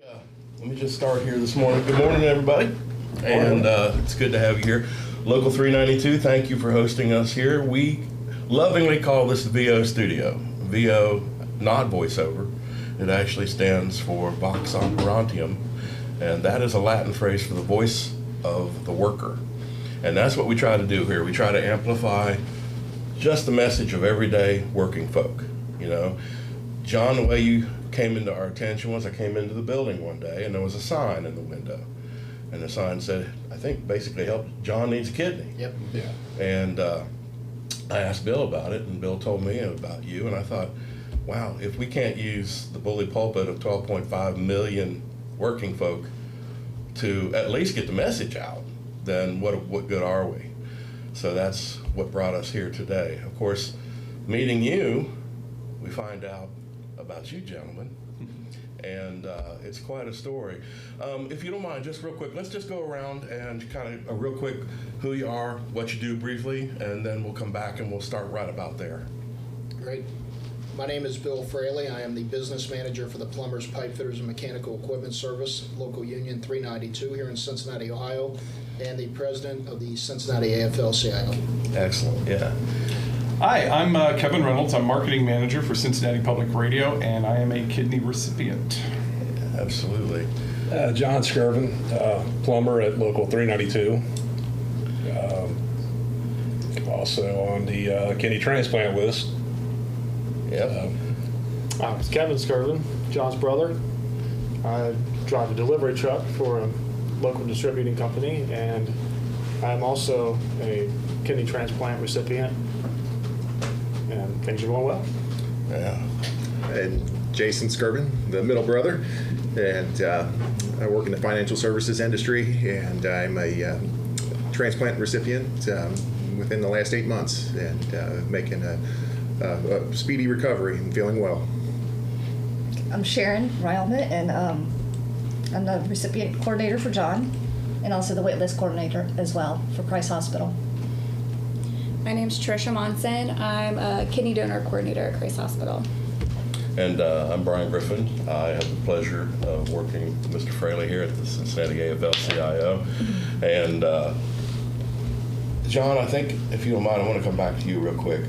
Let me just start here this morning. Good morning, everybody. And it's good to have you here. Local 392, thank you for hosting us here. We lovingly call this the VO studio. VO, not voiceover. It actually stands for Vox Operantium, and that is a Latin phrase for the voice of the worker. And that's what we try to do here. We try to amplify just the message of everyday working folk. You know, John, the way you came into our attention was I came into the building one day and there was a sign in the window. And the sign said, I think basically help Jon Needs a kidney. Yep. Yeah. And I asked Bill about it, and Bill told me about you, and I thought, wow, if we can't use the bully pulpit of 12.5 million working folk to at least get the message out, then what good are we? So that's what brought us here today. Of course, meeting you, we find out about you gentlemen, and it's quite a story. If you don't mind, just real quick, let's just go around and kind of a real quick who you are, what you do briefly, and then we'll come back and we'll start right about there. Great. My name is Bill Fraley. I am the business manager for the Plumbers, Pipe Fitters, and Mechanical Equipment Service, Local Union 392 here in Cincinnati, Ohio, and the president of the Cincinnati AFL-CIO. Excellent, yeah. Hi, I'm Kevin Reynolds. I'm marketing manager for Cincinnati Public Radio, and I am a kidney recipient. Yeah, absolutely. John Skirvin, plumber at Local 392. Also on the kidney transplant list. Yep. It's Kevin Skirvin, John's brother. I drive a delivery truck for a local distributing company, and I'm also a kidney transplant recipient, and things are going well. Yeah. And Jason Skirvin, the middle brother, and I work in the financial services industry, and I'm a transplant recipient within the last 8 months, and making a speedy recovery and feeling well. I'm Sharon Ryelman, and I'm the recipient coordinator for John, and also the waitlist coordinator as well for Christ Hospital. My name's Trisha Monson. I'm a kidney donor coordinator at Christ Hospital. And I'm Brian Griffin. I have the pleasure of working with Mr. Fraley here at the Cincinnati AFL-CIO. And John, I think, if you don't mind, I want to come back to you real quick.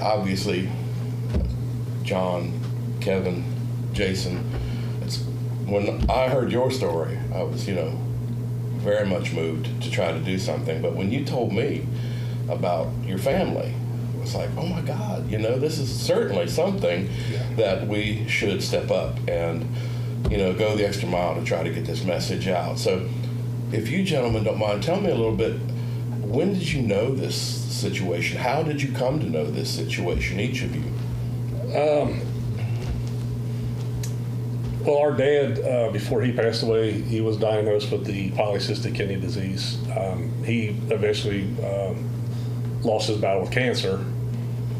Obviously, John, Kevin, Jason, when I heard your story, I was, very much moved to try to do something. But when you told me about your family, it was like, oh my God, this is certainly something that we should step up and, go the extra mile to try to get this message out. So if you gentlemen don't mind, tell me a little bit, when did you know this situation? How did you come to know this situation, each of you? Well, our dad, before he passed away, he was diagnosed with the polycystic kidney disease. He eventually lost his battle with cancer.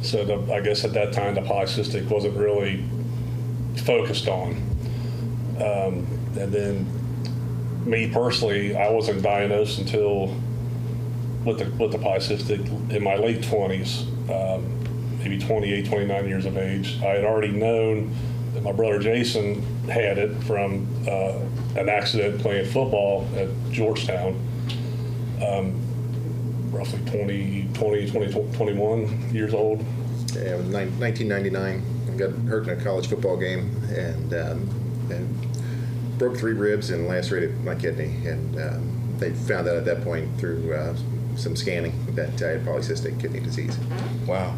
So I guess at that time, the polycystic wasn't really focused on. And then me personally, I wasn't diagnosed until with the polycystic in my late 20s, maybe 28, 29 years of age. I had already known that my brother Jason had it from an accident playing football at Georgetown, roughly 21 years old. Yeah, it was 1999. I got hurt in a college football game and broke 3 ribs and lacerated my kidney. And they found out at that point through some scanning that I had polycystic kidney disease. Wow.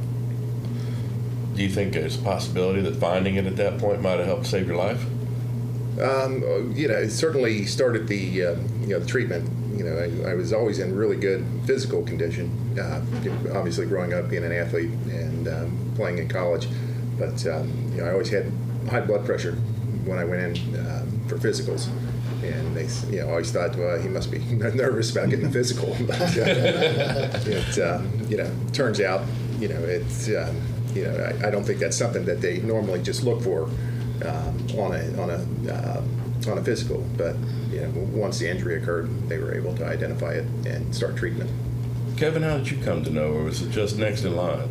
Do you think there's a possibility that finding it at that point might have helped save your life? It certainly started the treatment. I was always in really good physical condition. Obviously, growing up being an athlete and playing in college, but I always had high blood pressure when I went in for physicals. And they, always thought, well, he must be nervous about getting a physical. But it turns out, it's. I don't think that's something that they normally just look for on a physical. But once the injury occurred, they were able to identify it and start treatment. Kevin, how did you come to know, or was it just next in line?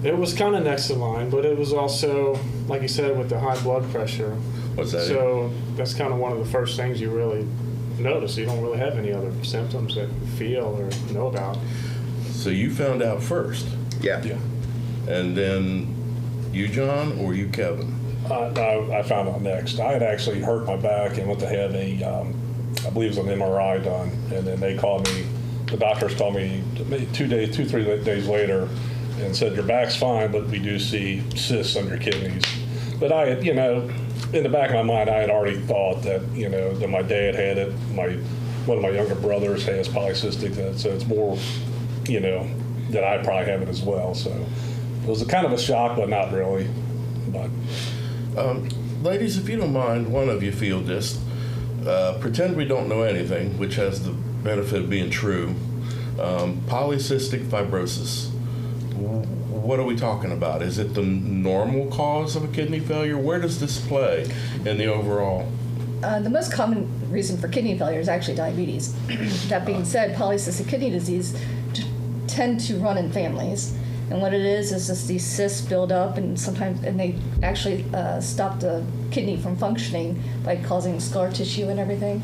It was kind of next in line, but it was also, like you said, with the high blood pressure. What's that? So that's kind of one of the first things you really notice. You don't really have any other symptoms that you feel or know about. So you found out first, Yeah. Yeah. and then you, John, or you, Kevin? No, I found out next. I had actually hurt my back and went to have I believe it was an MRI done, and then they called me. The doctors called me 3 days later, and said your back's fine, but we do see cysts on your kidneys. But I had, in the back of my mind, I had already thought that that my dad had it. One of my younger brothers has polycystic, so it's more, that I probably have it as well. So it was a kind of a shock, but not really. But Ladies, if you don't mind, one of you field this. Pretend we don't know anything, which has the benefit of being true. Polycystic fibrosis. What are we talking about? Is it the normal cause of a kidney failure? Where does this play in the overall? The most common reason for kidney failure is actually diabetes. That being said, polycystic kidney disease tend to run in families. And what it is just these cysts build up, and they actually stop the kidney from functioning by causing scar tissue and everything.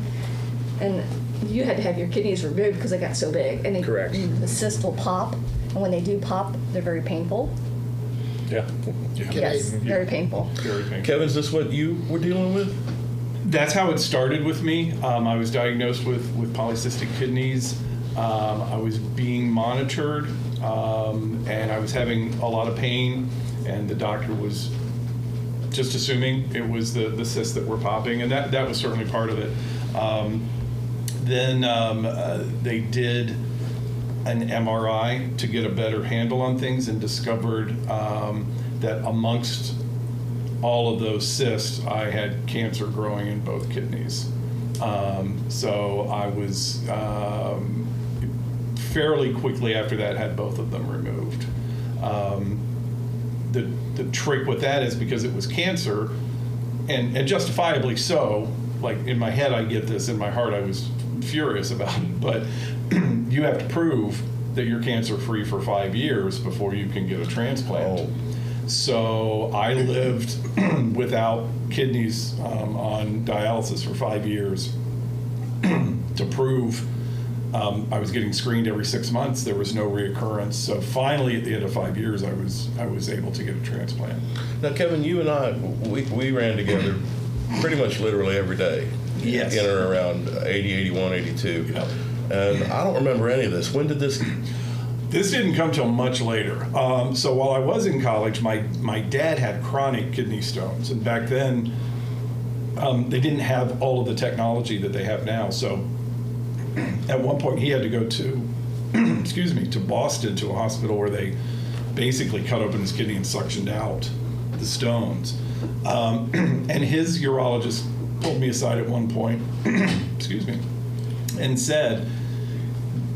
And you had to have your kidneys removed because they got so big. And Correct. The cysts will pop, and when they do pop, they're very painful. yeah. Yes, very painful. Very painful. Kevin, is this what you were dealing with? That's how it started with me. I was diagnosed with polycystic kidneys. I was being monitored, and I was having a lot of pain, and the doctor was just assuming it was the cysts that were popping, and that was certainly part of it. Then they did an MRI to get a better handle on things and discovered that amongst all of those cysts, I had cancer growing in both kidneys. So I was fairly quickly after that had both of them removed. The trick with that is because it was cancer, and justifiably so, like in my head I get this, in my heart I was furious about it, but you have to prove that you're cancer free for 5 years before you can get a transplant. Oh. So I lived without kidneys on dialysis for 5 years to prove I was getting screened every 6 months. There was no reoccurrence. So finally, at the end of 5 years, I was able to get a transplant. Now, Kevin, you and I, we ran together pretty much literally every day. Yes. In and around 80, 81, 82. Yep. And I don't remember any of this. When did this? This didn't come till much later. So while I was in college, my dad had chronic kidney stones, and back then they didn't have all of the technology that they have now. So at one point he had to go to, to Boston, to a hospital where they basically cut open his kidney and suctioned out the stones. And his urologist pulled me aside at one point, and said,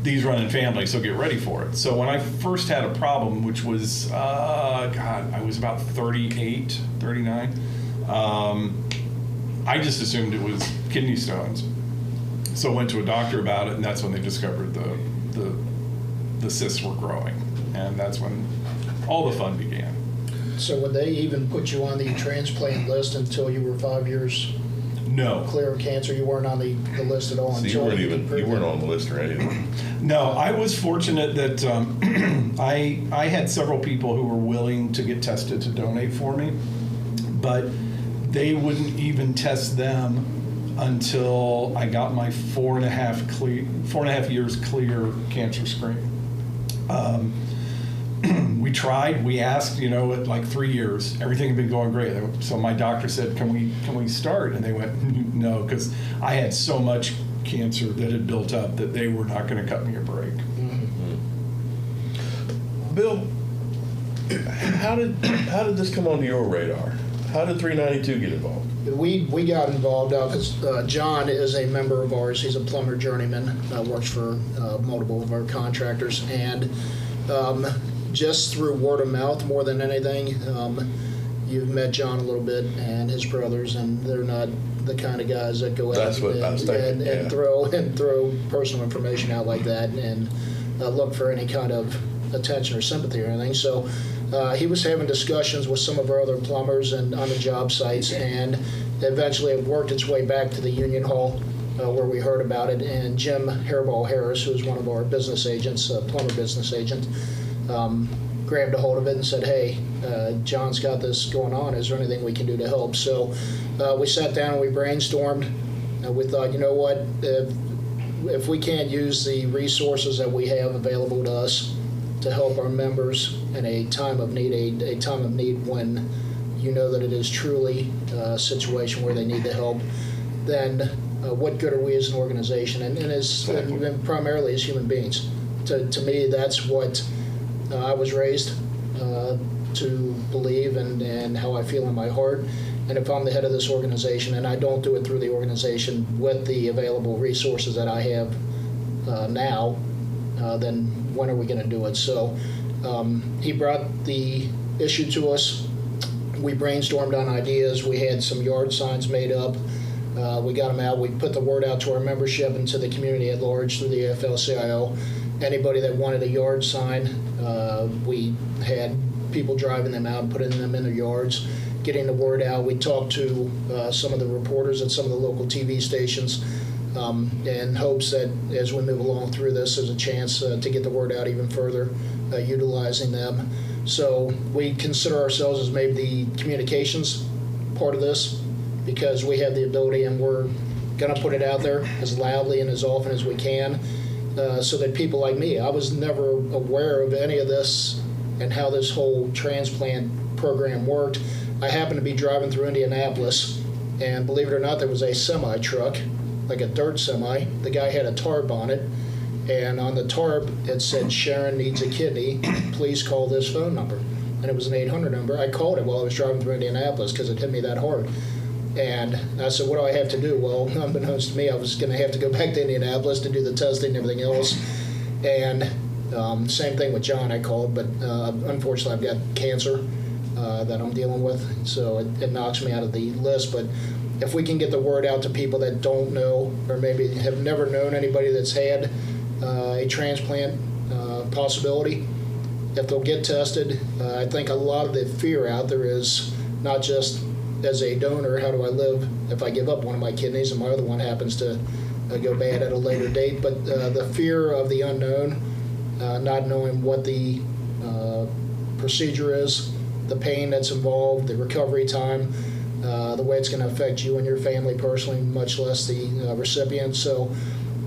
these run in families, so get ready for it. So when I first had a problem, which was, I was about 38, 39, I just assumed it was kidney stones. So I went to a doctor about it, and that's when they discovered the cysts were growing. And that's when all the fun began. So would they even put you on the transplant list until you were 5 years No. clear of cancer? You weren't on the list at all So until you weren't on the list or anything. No, I was fortunate that I had several people who were willing to get tested to donate for me, but they wouldn't even test them until I got my 4.5 years clear cancer screen. We tried, we asked, at like 3 years, everything had been going great. So my doctor said, can we start? And they went, no, because I had so much cancer that had built up that they were not going to cut me a break. Bill, how did this come onto your radar? How did 392 get involved? We got involved because John is a member of ours. He's a plumber journeyman, works for multiple of our contractors, and just through word of mouth more than anything, you've met John a little bit and his brothers, and they're not the kind of guys that go That's out what I was thinking, and throw personal information out like that and look for any kind of attention or sympathy or anything. So he was having discussions with some of our other plumbers and on the job sites, and eventually it worked its way back to the Union Hall where we heard about it. And Jim Hairball Harris, who is one of our business agents, plumber business agent, grabbed a hold of it and said, hey, John's got this going on. Is there anything we can do to help? So we sat down and we brainstormed. We thought, you know what, if we can't use the resources that we have available to us to help our members in a time of need, a time of need when you know that it is truly a situation where they need the help, then what good are we as an organization and primarily as human beings? To me, that's what I was raised to believe and how I feel in my heart. And if I'm the head of this organization and I don't do it through the organization with the available resources that I have now, then when are we going to do it? So he brought the issue to us. We brainstormed on ideas. We had some yard signs made up. We got them out. We put the word out to our membership and to the community at large through the AFL-CIO. Anybody that wanted a yard sign, we had people driving them out and putting them in their yards, getting the word out. We talked to some of the reporters at some of the local TV stations in hopes that as we move along through this, there's a chance to get the word out even further, utilizing them. So we consider ourselves as maybe the communications part of this because we have the ability and we're going to put it out there as loudly and as often as we can so that people like me, I was never aware of any of this and how this whole transplant program worked. I happened to be driving through Indianapolis, and believe it or not, there was a semi truck, like a dirt semi. The guy had a tarp on it, and on the tarp it said, Sharon needs a kidney, please call this phone number. And it was an 800 number. I called it while I was driving through Indianapolis because it hit me that hard. And I said, what do I have to do? Well, unbeknownst to me, I was going to have to go back to Indianapolis to do the testing and everything else. And same thing with John, I called, but unfortunately I've got cancer that I'm dealing with, so it knocks me out of the list. But if we can get the word out to people that don't know or maybe have never known anybody that's had a transplant possibility, if they'll get tested, I think a lot of the fear out there is not just as a donor, how do I live if I give up one of my kidneys and my other one happens to go bad at a later date, but the fear of the unknown, not knowing what the procedure is, the pain that's involved, the recovery time, the way it's going to affect you and your family personally, much less the recipient. So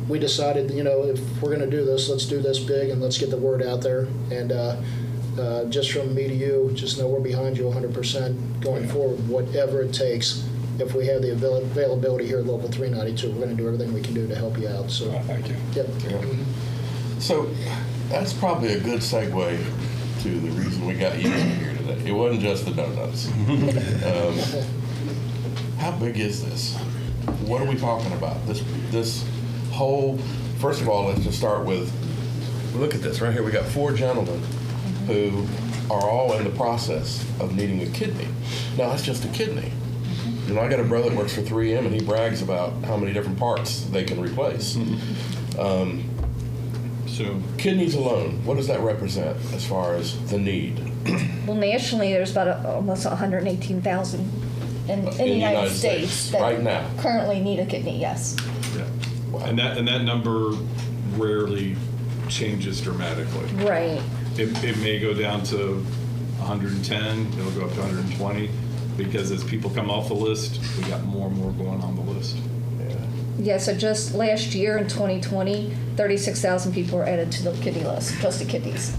we decided, if we're going to do this, let's do this big and let's get the word out there. And just from me to you, just know we're behind you 100% going forward, whatever it takes. If we have the availability here at Local 392, we're going to do everything we can do to help you out. So, Thank you. Yep. Mm-hmm. So that's probably a good segue to the reason we got you here today. It wasn't just the donuts. How big is this? What are we talking about? This whole, first of all, let's just start with, look at this right here. We got 4 gentlemen who are all in the process of needing a kidney. Now, that's just a kidney. I got a brother that works for 3M, and he brags about how many different parts they can replace. So kidneys alone, what does that represent as far as the need? Well, nationally, there's about almost 118,000 in the United States that right now currently need a kidney. Yes. Yeah. Wow. And that number rarely changes dramatically. Right. It may go down to 110. It'll go up to 120 because as people come off the list, we got more and more going on the list. Yeah, so just last year in 2020, 36,000 people were added to the kidney list, just the kidneys.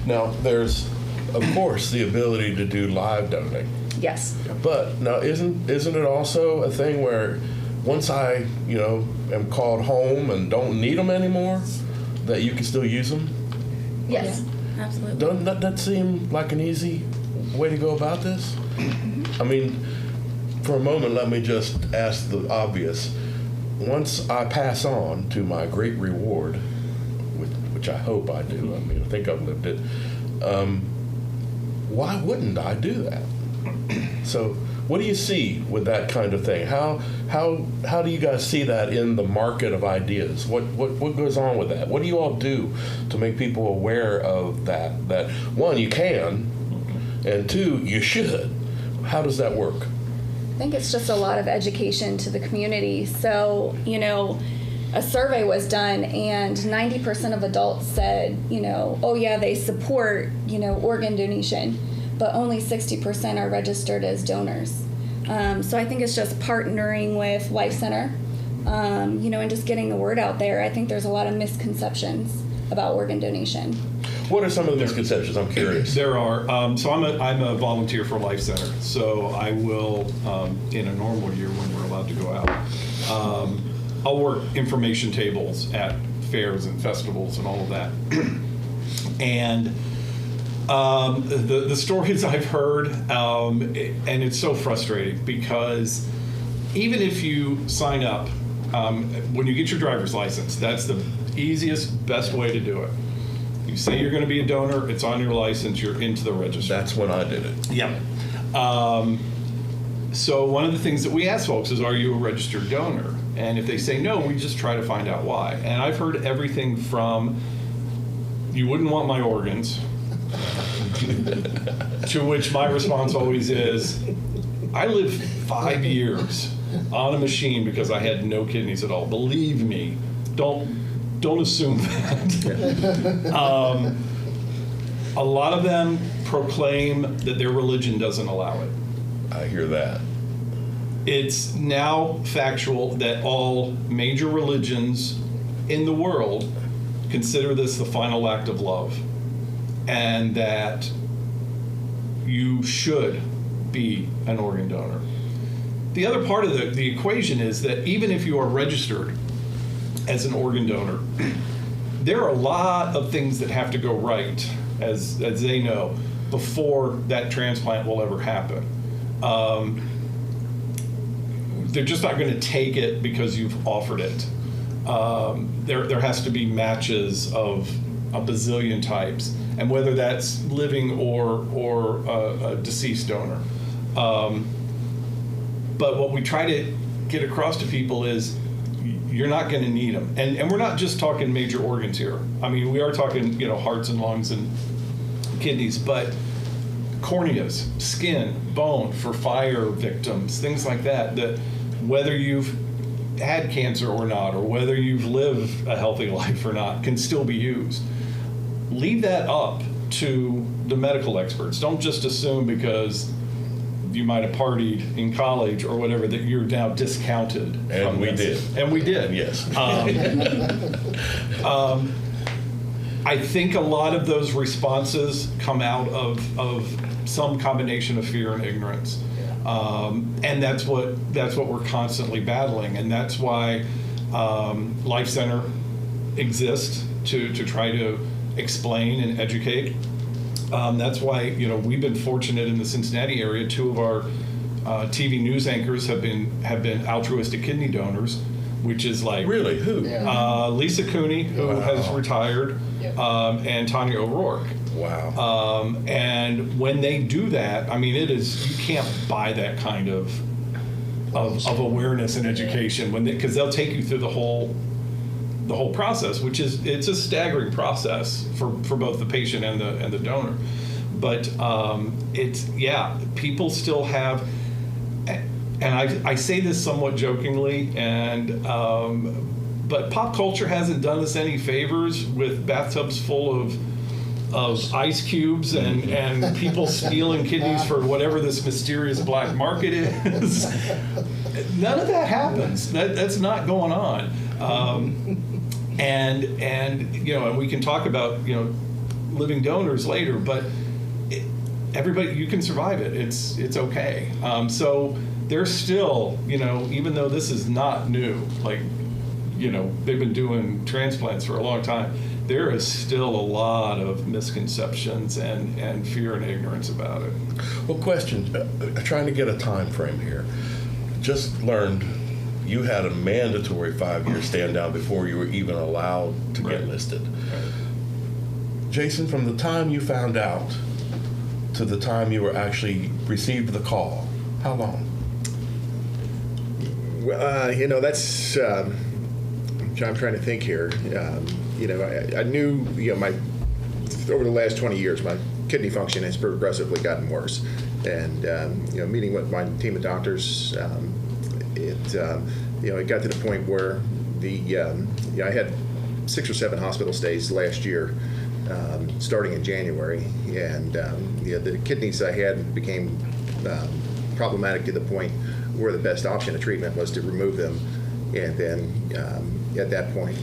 Now, there's, of course, the ability to do live donating. Yes. But now, isn't it also a thing where once I, am called home and don't need them anymore, that you can still use them? Yes. Yeah, absolutely. Doesn't that seem like an easy way to go about this? I mean, for a moment, let me just ask the obvious. Once I pass on to my great reward, which I hope I do, I think I've lived it, why wouldn't I do that? So what do you see with that kind of thing? How do you guys see that in the market of ideas? What goes on with that? What do you all do to make people aware of that? That one, you can, and two, you should. How does that work? think it's just a lot of education to the community. So, a survey was done and 90% of adults said, oh yeah, they support, organ donation, but only 60% are registered as donors. So I think it's just partnering with Life Center, and just getting the word out there. I think there's a lot of misconceptions about organ donation. What are some of the misconceptions? I'm curious. There are. So I'm a volunteer for Life Center. So I will, in a normal year when we're allowed to go out, I'll work information tables at fairs and festivals and all of that. And the stories I've heard, and it's so frustrating because even if you sign up, when you get your driver's license, that's the easiest, best way to do it. You say you're going to be a donor, it's on your license, you're into the register. That's when I did it. Yep. So one of the things that we ask folks is, are you a registered donor? And if they say no, we just try to find out why. And I've heard everything from, you wouldn't want my organs, to which my response always is, I lived 5 years on a machine because I had no kidneys at all. Believe me, don't assume that. A lot of them proclaim that their religion doesn't allow it. I hear that. It's now factual that all major religions in the world consider this the final act of love, and that you should be an organ donor. The other part of the equation is that even if you are registered as an organ donor, there are a lot of things that have to go right, as they know, before that transplant will ever happen. They're just not going to take it because you've offered it. There has to be matches of a bazillion types, and whether that's living or a deceased donor. But what we try to get across to people is you're not going to need them. And we're not just talking major organs here. I mean, we are talking, hearts and lungs and kidneys, but corneas, skin, bone for fire victims, things like that, that whether you've had cancer or not, or whether you've lived a healthy life or not, can still be used. Leave that up to the medical experts. Don't just assume because you might have partied in college or whatever that you're now discounted. And we did. And we did. Yes. I think a lot of those responses come out of some combination of fear and ignorance. And that's what we're constantly battling, and that's why Life Center exists to try to explain and educate. That's why we've been fortunate in the Cincinnati area. 2 of our TV news anchors have been altruistic kidney donors, which is like Really? Who? Yeah. Lisa Cooney, who has retired, and Tanya O'Rourke. Wow. And when they do that, I mean, you can't buy that kind of awareness and education because they'll take you through the whole process, which it's a staggering process for both the patient and the donor. But people still have, and I say this somewhat jokingly, but pop culture hasn't done us any favors with bathtubs full of ice cubes and people stealing kidneys for whatever this mysterious black market is. None of that happens. That's not going on. And we can talk about living donors later, but everybody, you can survive it. It's okay. So there's still, even though this is not new, they've been doing transplants for a long time, there is still a lot of misconceptions and fear and ignorance about it. Well, question, trying to get a time frame here. Just learned you had a mandatory 5-year stand down before you were even allowed to get listed. Right. Jason, from the time you found out to the time you were actually received the call, how long? Well, that's, I'm trying to think here. I knew, my over the last 20 years, my kidney function has progressively gotten worse. And, meeting with my team of doctors, it got to the point where I had 6 or 7 hospital stays last year, starting in January. And, the kidneys I had became problematic to the point where the best option of treatment was to remove them. And then at that point,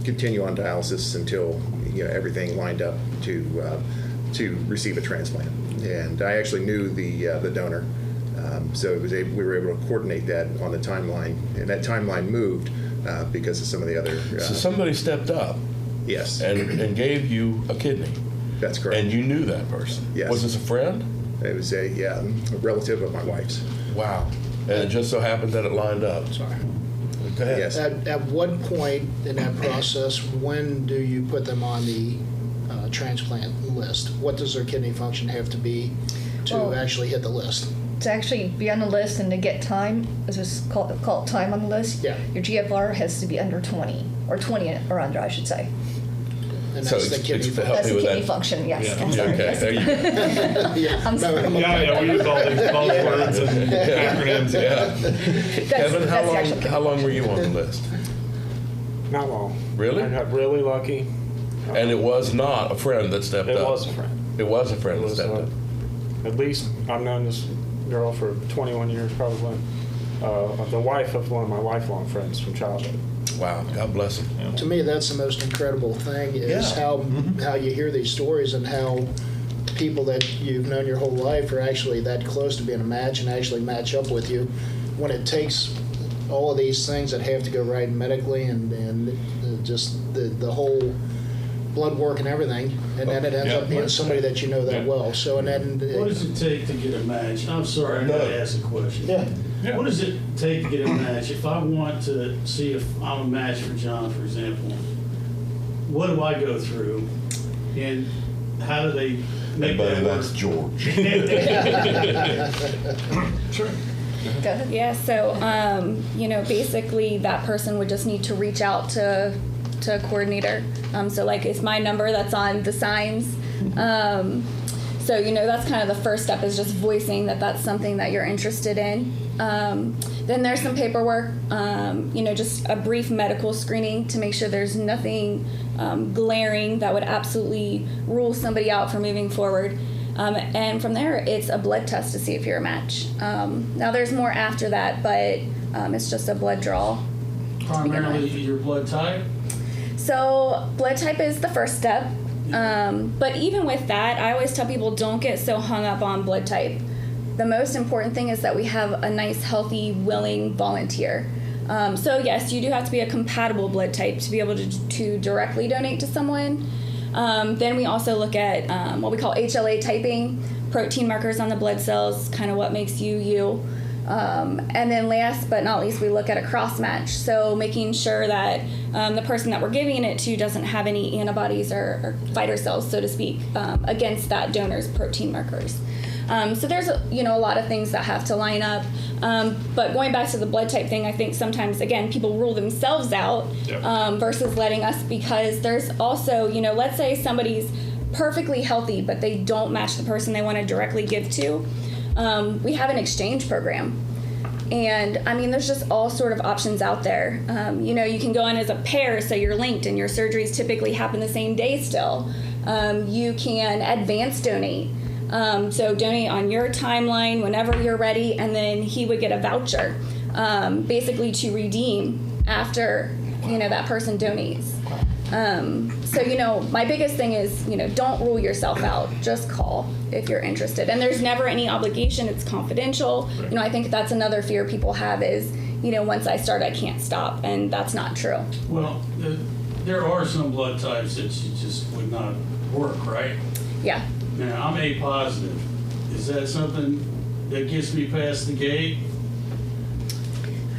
continue on dialysis until everything lined up to receive a transplant. And I actually knew the donor, so we were able to coordinate that on the timeline, and that timeline moved because of some of the other. So somebody stepped up. Yes. And gave you a kidney. That's correct. And you knew that person. Yes. Was this a friend? It was a relative of my wife's. Wow. And it just so happened that it lined up. Sorry. Go ahead. Yes. At what point in that process, when do you put them on the transplant list? What does their kidney function have to be to Well, actually hit the list? To actually be on the list and to get time, as it's called time on the list, Yeah. your GFR has to be under 20, or 20 or under, I should say. And So that's the it's kidney to help function. That's me the with kidney that. function, yes. Yeah. I'm sorry. Okay. Yes. There you go. I'm sorry. Yeah, we use all these buzzwords and acronyms. Yeah. Kevin, that's the actual how long were you on the list? Not long. Really? I got really lucky. And it was not a friend that stepped It up. was a friend. It was a friend It that was, stepped up. at least I've known this girl for 21 years, probably. The wife of one of my lifelong friends from childhood. Wow. God bless him. To me, that's the most incredible thing is Yeah. how you hear these stories and how people that you've known your whole life are actually that close to being a match and actually match up with you when it takes all of these things that have to go right medically and just the whole blood work and everything, and then it ends Yeah. up being somebody that you know that Yeah. well. So and then What does it take to get a match? I'm sorry, I No. gotta ask a question. yeah. Yeah. What does it take to get a match? If I want to see if I'm a match for John, for example, what do I go through? And how do they make Buddy, that work? that's George. Sure. Go ahead. Yeah, so, basically that person would just need to reach out to a coordinator. So like it's my number that's on the signs. So, that's kind of the first step is just voicing that that's something that you're interested in. Then there's some paperwork, just a brief medical screening to make sure there's nothing glaring that would absolutely rule somebody out from moving forward. And from there, it's a blood test to see if you're a match. Now, there's more after that, but it's just a blood draw. Primarily your blood type? So, blood type is the first step. But even with that, I always tell people don't get so hung up on blood type. The most important thing is that we have a nice, healthy, willing volunteer. So, yes, you do have to be a compatible blood type to be able to directly donate to someone. Then we also look at what we call HLA typing, protein markers on the blood cells, kind of what makes you you. And then last but not least, we look at a cross match. So making sure that the person that we're giving it to doesn't have any antibodies or fighter cells, so to speak, against that donor's protein markers. So there's a lot of things that have to line up. But going back to the blood type thing, I think sometimes, again, people rule themselves out versus letting us, because there's also, let's say somebody's perfectly healthy, but they don't match the person they want to directly give to. We have an exchange program. And I mean, there's just all sort of options out there. You can go in as a pair, so you're linked and your surgeries typically happen the same day still. You can advance donate. So donate on your timeline whenever you're ready, and then he would get a voucher, basically to redeem after, that person donates. So, my biggest thing is, don't rule yourself out. Just call if you're interested. And there's never any obligation. It's confidential. I think that's another fear people have is, once I start, I can't stop. And that's not true. Well, there are some blood types that you just would not work, right? Yeah. Now, I'm A positive. Is that something that gets me past the gate?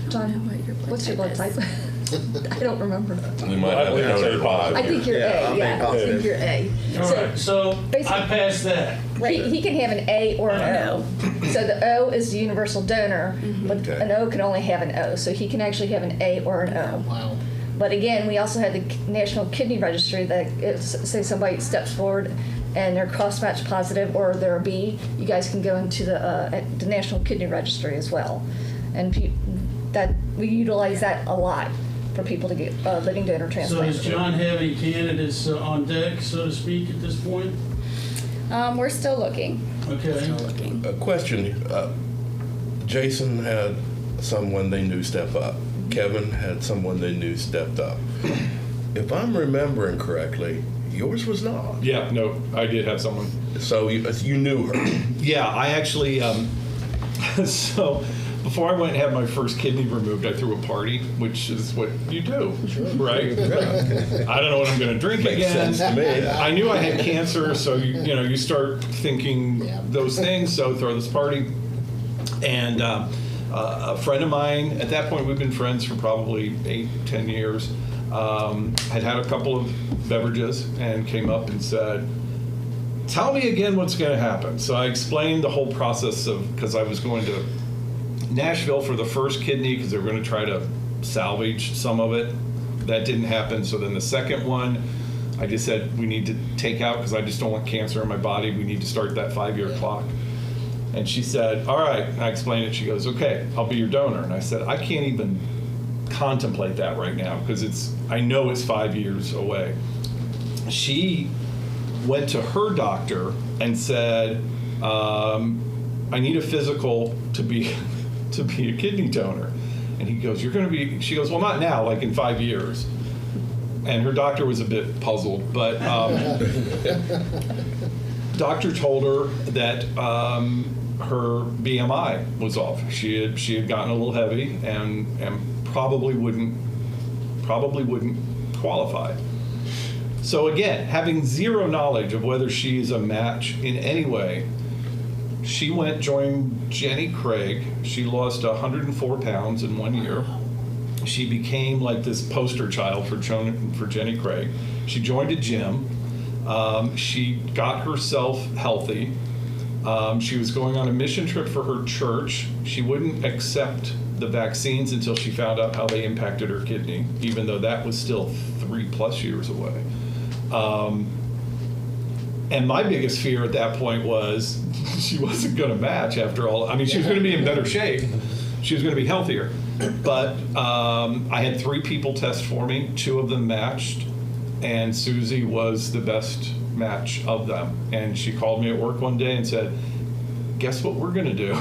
John, what's your blood type? I don't remember. We might have I believe it's a A+. I think you're Yeah, A, I'm yeah. A I think you're A. All right, so basically- I passed that. Right, he can have an A or an O. So the O is the universal donor, but Okay. an O can only have an O. So he can actually have an A or an O. Wow. But again, we also had the National Kidney Registry that if, say somebody steps forward and they're cross-match positive or they're a B, you guys can go into the National Kidney Registry as well. And that we utilize that a lot for people to get living donor So transplants. does John have any candidates on deck, so to speak, at this point? We're still looking. Okay. Still looking. A question. Jason had someone they knew step up. Kevin had someone they knew stepped up. If I'm remembering correctly, yours was not. Yeah, no, I did have someone. So you knew her. Yeah, I actually, so before I went and had my first kidney removed, I threw a party, which is what you do, right? I don't know what I'm going to drink Makes again. sense to me. I knew I had cancer, so you start thinking Yeah. those things. So throw this party, and a friend of mine. At that point, we've been friends for probably 8-10 years. Had a couple of beverages and came up and said, "Tell me again what's going to happen." So I explained the whole process of, because I was going to Nashville for the first kidney because they were going to try to salvage some of it. That didn't happen. So then the second one, I just said, we need to take out because I just don't want cancer in my body. We need to start that 5-year clock. And she said, all right. And I explained it. She goes, okay, I'll be your donor. And I said, I can't even contemplate that right now because I know it's 5 years away. She went to her doctor and said, I need a physical to be a kidney donor. And he goes, you're going to be, she goes, well, not now, like in 5 years. And her doctor was a bit puzzled, but doctor told her that her BMI was off. She had gotten a little heavy and probably wouldn't qualify. So again, having zero knowledge of whether she's a match in any way, she joined Jenny Craig. She lost 104 pounds in 1 year. She became like this poster child for Jenny Craig. She joined a gym. She got herself healthy. She was going on a mission trip for her church. She wouldn't accept the vaccines until she found out how they impacted her kidney, even though that was still 3+ years away. And my biggest fear at that point was she wasn't going to match after all. I mean, she was going to be in better shape. She was going to be healthier. But I had 3 people test for me. 2 of them matched. And Susie was the best match of them. And she called me at work one day and said, guess what we're going to do?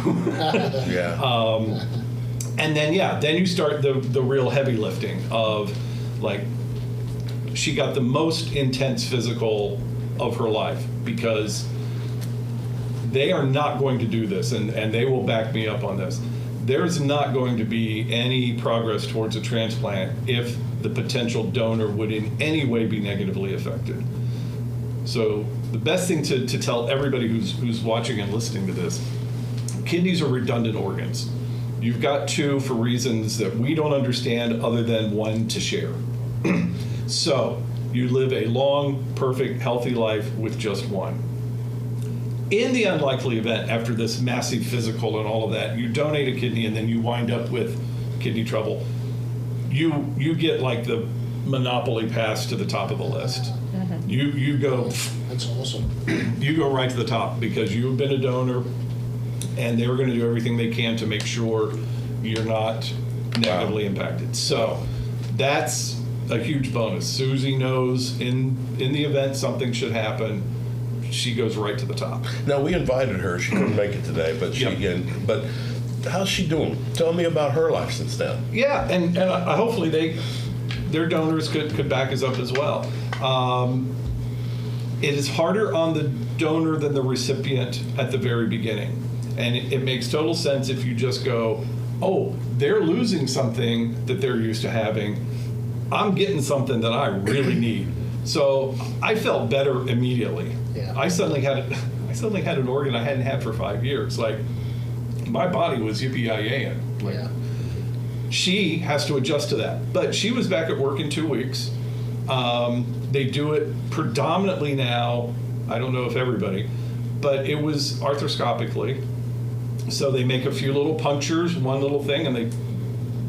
Yeah. And then, then you start the real heavy lifting of, like, she got the most intense physical of her life because they are not going to do this, and they will back me up on this. There's not going to be any progress towards a transplant if the potential donor would in any way be negatively affected. So the best thing to tell everybody who's watching and listening to this, kidneys are redundant organs. You've got 2 for reasons that we don't understand other than 1 to share. So you live a long, perfect, healthy life with just 1. In the unlikely event, after this massive physical and all of that, you donate a kidney and then you wind up with kidney trouble, you get like the monopoly pass to the top of the list. Mm-hmm. You go. That's awesome. You go right to the top because you've been a donor, and they're going to do everything they can to make sure you're not negatively impacted. So that's a huge bonus. Susie knows in the event something should happen, she goes right to the top. Now, we invited her. She couldn't make it today, but but how's she doing? Tell me about her life since then. Yeah, and hopefully their donors could back us up as well. It is harder on the donor than the recipient at the very beginning. And it makes total sense if you just go, oh, they're losing something that they're used to having. I'm getting something that I really need. So I felt better immediately. Yeah. I suddenly had an organ I hadn't had for 5 years. Like, my body was yippee-yi-yaying. Like, Yeah. she has to adjust to that. But she was back at work in 2 weeks. They do it predominantly now, I don't know if everybody, but it was arthroscopically. So they make a few little punctures, one little thing, and they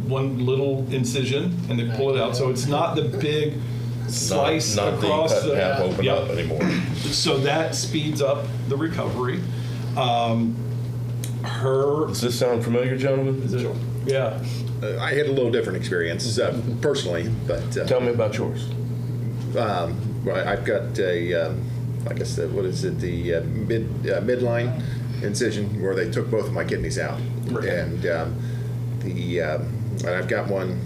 one little incision, and they pull it out. So it's not the big slice not across the cut in half open Yep. up anymore. So that speeds up the recovery. Does this sound familiar, gentlemen? Yeah. I had a little different experience personally, but Tell me about yours. well, I've got a, I guess, what is it, the midline incision where they took both of my kidneys out. Right. And and I've got one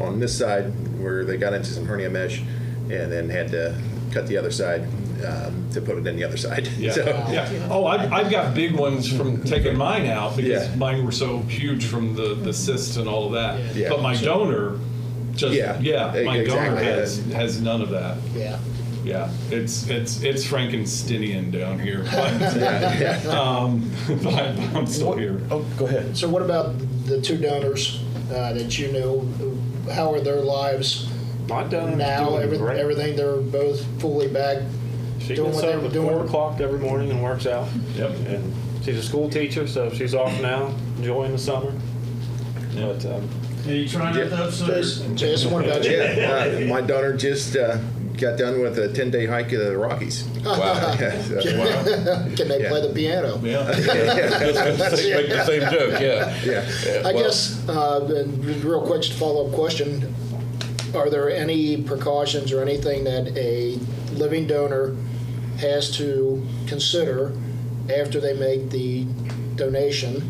on this side where they got into some hernia mesh and then had to cut the other side to put it in the other side. Yeah. So, Yeah. Oh, I've got big ones from taking mine out because Yeah. mine were so huge from the cysts and all of that. Yeah. But my donor just my donor exactly. has none of that. Yeah. Yeah, it's Frankensteinian down here, but, but I'm still here. Oh, go ahead. So what about the two donors that you know? How are their lives My donor's now? doing great. Everything, they're both fully back. She doing gets what they up were at doing. 4 o'clock every morning and works out. Yep. And she's a school teacher, so she's off now, enjoying the summer. But Are you trying not to upset her? Jason, what about you? yeah, my daughter just got done with a 10-day hike to the Rockies. Wow. Yeah, so- Can they Yeah. play the piano? Yeah. Make the same joke, yeah. Yeah. I Well, guess, and real quick, just follow-up question. Are there any precautions or anything that a living donor has to consider after they make the donation,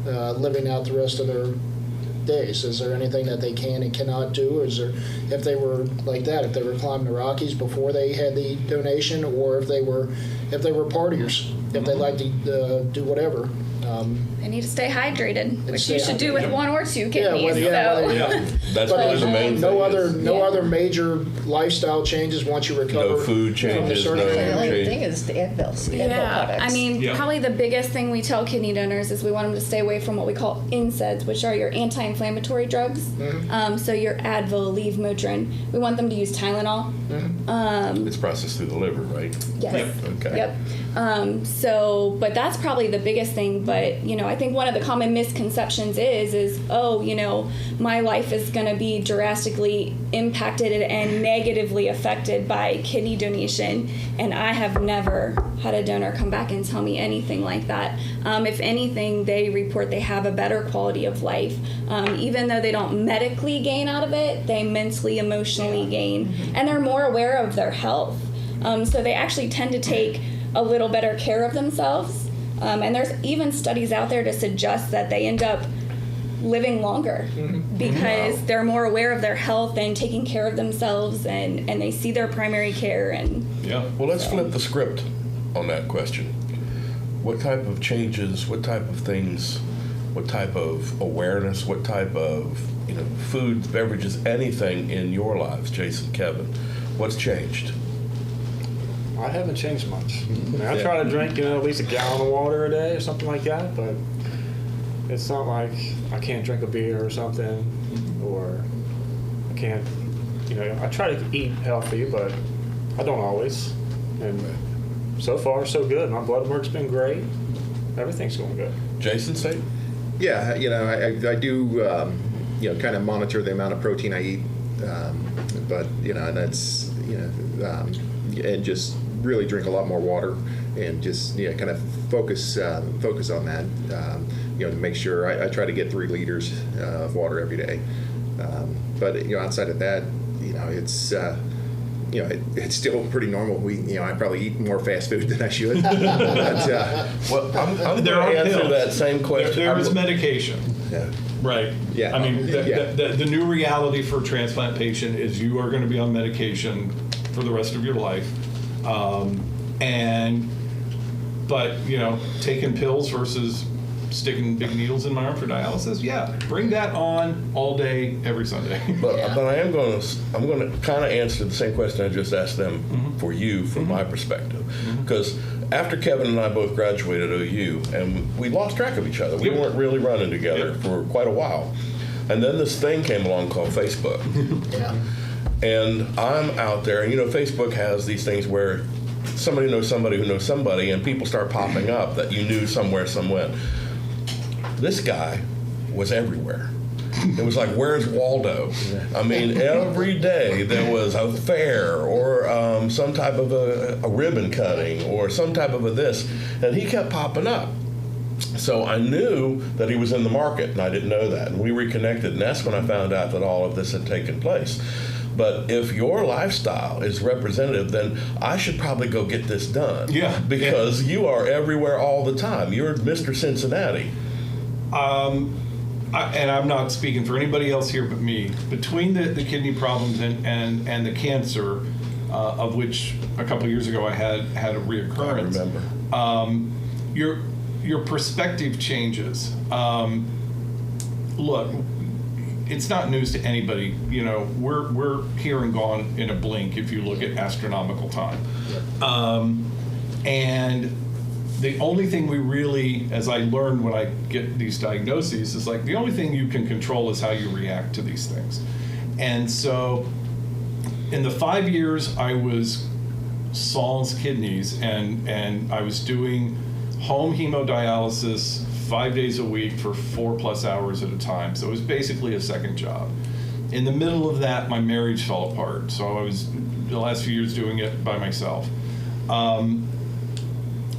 living out the rest of their days? Is there anything that they can and cannot do? Is there, if they were like that, if they were climbing the Rockies before they had the donation, or if they were partiers, if they like to do whatever? They need to stay hydrated, which stay you should do with hydrated. 1 or 2 Yeah, kidneys. whether- yeah, so. whether- Yeah. That's But really the main no thing. other is Yeah. other major lifestyle changes once you recover. No food from the changes, surgery? no- The only change. thing is the Advil Yeah, products. I mean, Yeah. probably the biggest thing we tell kidney donors is we want them to stay away from what we call NSAIDs, which are your anti-inflammatory drugs. So your Advil, Levothyroxine. We want them to use Tylenol. It's processed through the liver, right? Yes. Okay. Yep. But that's probably the biggest thing. But, I think one of the common misconceptions is, my life is going to be drastically impacted and negatively affected by kidney donation. And I have never had a donor come back and tell me anything like that. If anything, they report they have a better quality of life. Even though they don't medically gain out of it, they mentally, emotionally gain. And they're more aware of their health. So they actually tend to take a little better care of themselves. And there's even studies out there to suggest that they end up living longer because they're more aware of their health and taking care of themselves, and they see their primary care. And Yeah. Well, let's flip the script on that question. What type of changes, what type of things, what type of awareness, what type of foods, beverages, anything in your lives, Jason, Kevin, what's changed? I haven't changed much. I mean, I try to drink, at least a gallon of water a day or something like that, but it's not like I can't drink a beer or something, or I can't, I try to eat healthy, but I don't always. And so far, so good. My blood work's been great. Everything's going good. Jason, say? Yeah, I do, kind of monitor the amount of protein I eat, but and that's and just really drink a lot more water, and just kind of focus on that. To make sure I try to get 3 liters of water every day. But outside of that, it's. It's still pretty normal. I probably eat more fast food than I should. But, Well, I'm going There to are answer pills. that same question. There is medication. yeah. Right. Yeah. I mean, Yeah. the new reality for a transplant patient is you are going to be on medication for the rest of your life. But taking pills versus sticking big needles in my arm for dialysis, yeah, bring that on all day, every Sunday. But I'm going to kind of answer the same question I just asked them for you from my perspective. Because after Kevin and I both graduated OU, and we lost track of each other. We Yep. weren't really running together Yep. for quite a while. And then this thing came along called Facebook. Yeah. And I'm out there, and Facebook has these things where somebody knows somebody who knows somebody, and people start popping up that you knew somewhere, somewhen. This guy was everywhere. It was like, where's Waldo? I mean, every day there was a fair or some type of a ribbon cutting or some type of a this, and he kept popping up. So I knew that he was in the market, and I didn't know that. And we reconnected, and that's when I found out that all of this had taken place. But if your lifestyle is representative, then I should probably go get this done. Yeah. Because you are everywhere all the time. You're Mr. Cincinnati. And I'm not speaking for anybody else here but me. Between the kidney problems and the cancer, of which a couple of years ago I had a reoccurrence. I remember. Your perspective changes. Look, it's not news to anybody. You know, we're here and gone in a blink if you look at astronomical time. And the only thing we really, as I learned when I get these diagnoses, is like the only thing you can control is how you react to these things. And so in the 5 years I was sans kidneys and I was doing home hemodialysis 5 days a week for 4+ hours at a time. So it was basically a second job. In the middle of that, my marriage fell apart. So I was the last few years doing it by myself.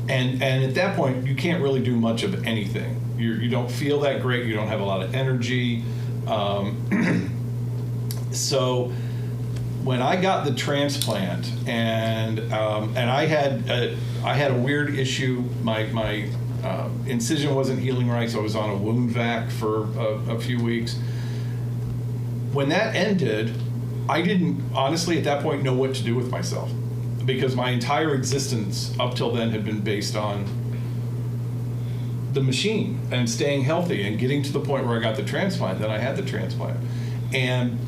And at that point, you can't really do much of anything. You don't feel that great. You don't have a lot of energy. So when I got the transplant, and I had a weird issue. My incision wasn't healing right, so I was on a wound vac for a few weeks. When that ended, I didn't honestly at that point know what to do with myself, because my entire existence up till then had been based on the machine and staying healthy and getting to the point where I got the transplant. Then I had the transplant. And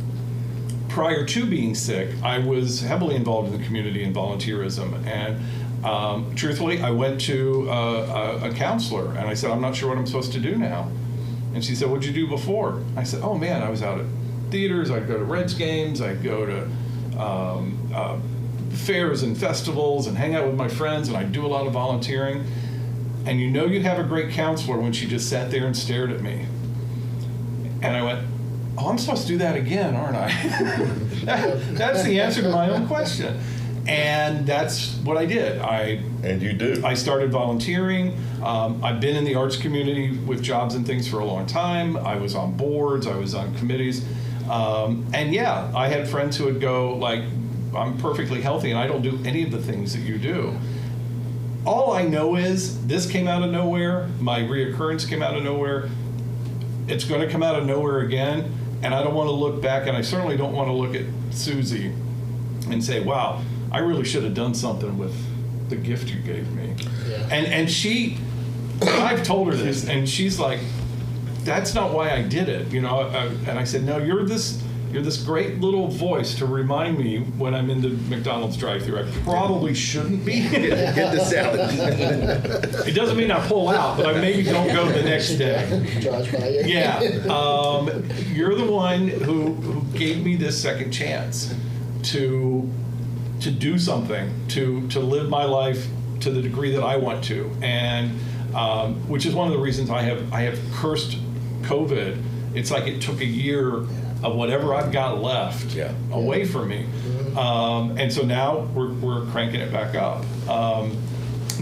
prior to being sick, I was heavily involved in the community and volunteerism. And truthfully, I went to a counselor and I said, I'm not sure what I'm supposed to do now. And she said, what'd you do before? I said, oh man, I was out at theaters, I'd go to Reds games, I'd go to fairs and festivals and hang out with my friends, and I'd do a lot of volunteering. And you know you'd have a great counselor when she just sat there and stared at me. And I went, oh, I'm supposed to do that again, aren't I? That's the answer to my own question. And that's what I did. And you do. I started volunteering. I've been in the arts community with jobs and things for a long time. I was on boards, I was on committees. And yeah, I had friends who would go like, I'm perfectly healthy and I don't do any of the things that you do. All I know is this came out of nowhere. My reoccurrence came out of nowhere. It's going to come out of nowhere again. And I don't want to look back, and I certainly don't want to look at Susie and say, wow, I really should have done something with the gift you gave me. Yeah. And she, I've told her this, and she's like, that's not why I did it, you know. And I said, no, you're this great little voice to remind me when I'm in the McDonald's drive-thru. I probably shouldn't be. Get the salad. It doesn't mean I pull out, but I maybe don't go the next day. Drives by you. Yeah. You're the one who gave me this second chance to do something, to live my life to the degree that I want to, and which is one of the reasons I have cursed COVID. It's like it took a year of whatever I've got left away from me, and so now we're cranking it back up.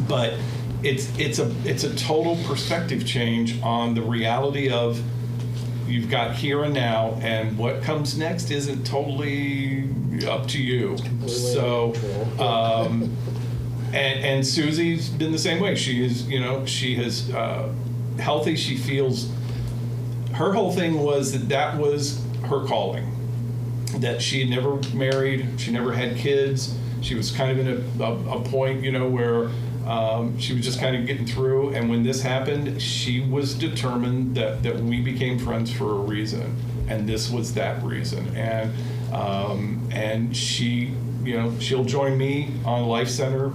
But it's a total perspective change on the reality of you've got here and now, and what comes next isn't totally up to you. So, and Susie's been the same way. She is, she has healthy. She feels. Her whole thing was that was her calling. That she had never married. She never had kids. She was kind of in a point, where she was just kind of getting through. And when this happened, she was determined that we became friends for a reason, and this was that reason. And she, she'll join me on Life Center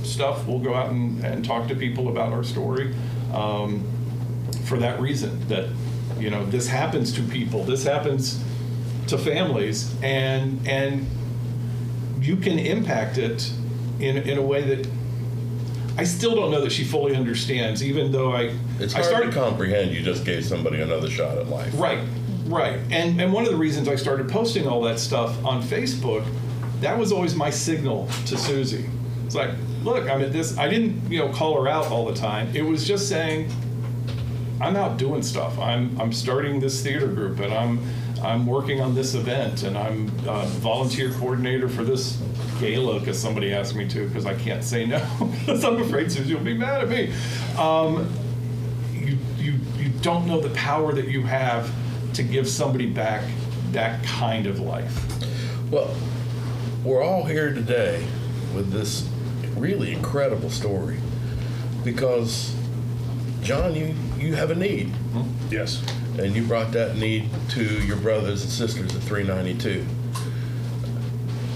stuff. We'll go out and talk to people about our story for that reason. That this happens to people. This happens to families, and you can impact it in a way that I still don't know that she fully understands, even though It's hard to comprehend you just gave somebody another shot at life. Right. Right. And one of the reasons I started posting all that stuff on Facebook, that was always my signal to Susie. It's like, look, I'm at this. I didn't, call her out all the time. It was just saying, I'm out doing stuff. I'm starting this theater group, and I'm working on this event, and I'm a volunteer coordinator for this gala because somebody asked me to, because I can't say no because I'm afraid Susie will be mad at me. You don't know the power that you have to give somebody back that kind of life. Well, we're all here today with this really incredible story because, John, you have a need. Yes. And you brought that need to your brothers and sisters at 392.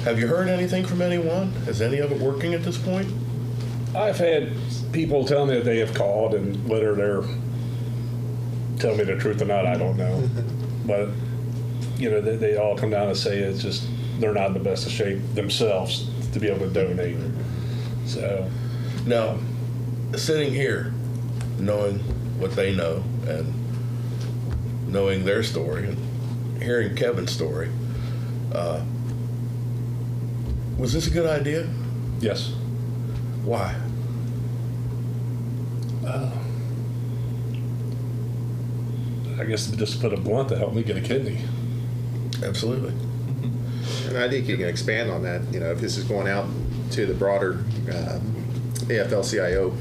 Have you heard anything from anyone? Is any of it working at this point? I've had people tell me that they have called, and whether they're telling me the truth or not, I don't know. But, they all come down and say it's just they're not in the best of shape themselves to be able to donate. So Now, sitting here, knowing what they know and knowing their story and hearing Kevin's story, was this a good idea? yes. Why? I guess just to put it blunt, to help me get a kidney. Absolutely. And I think you can expand on that, if this is going out to the broader AFL-CIO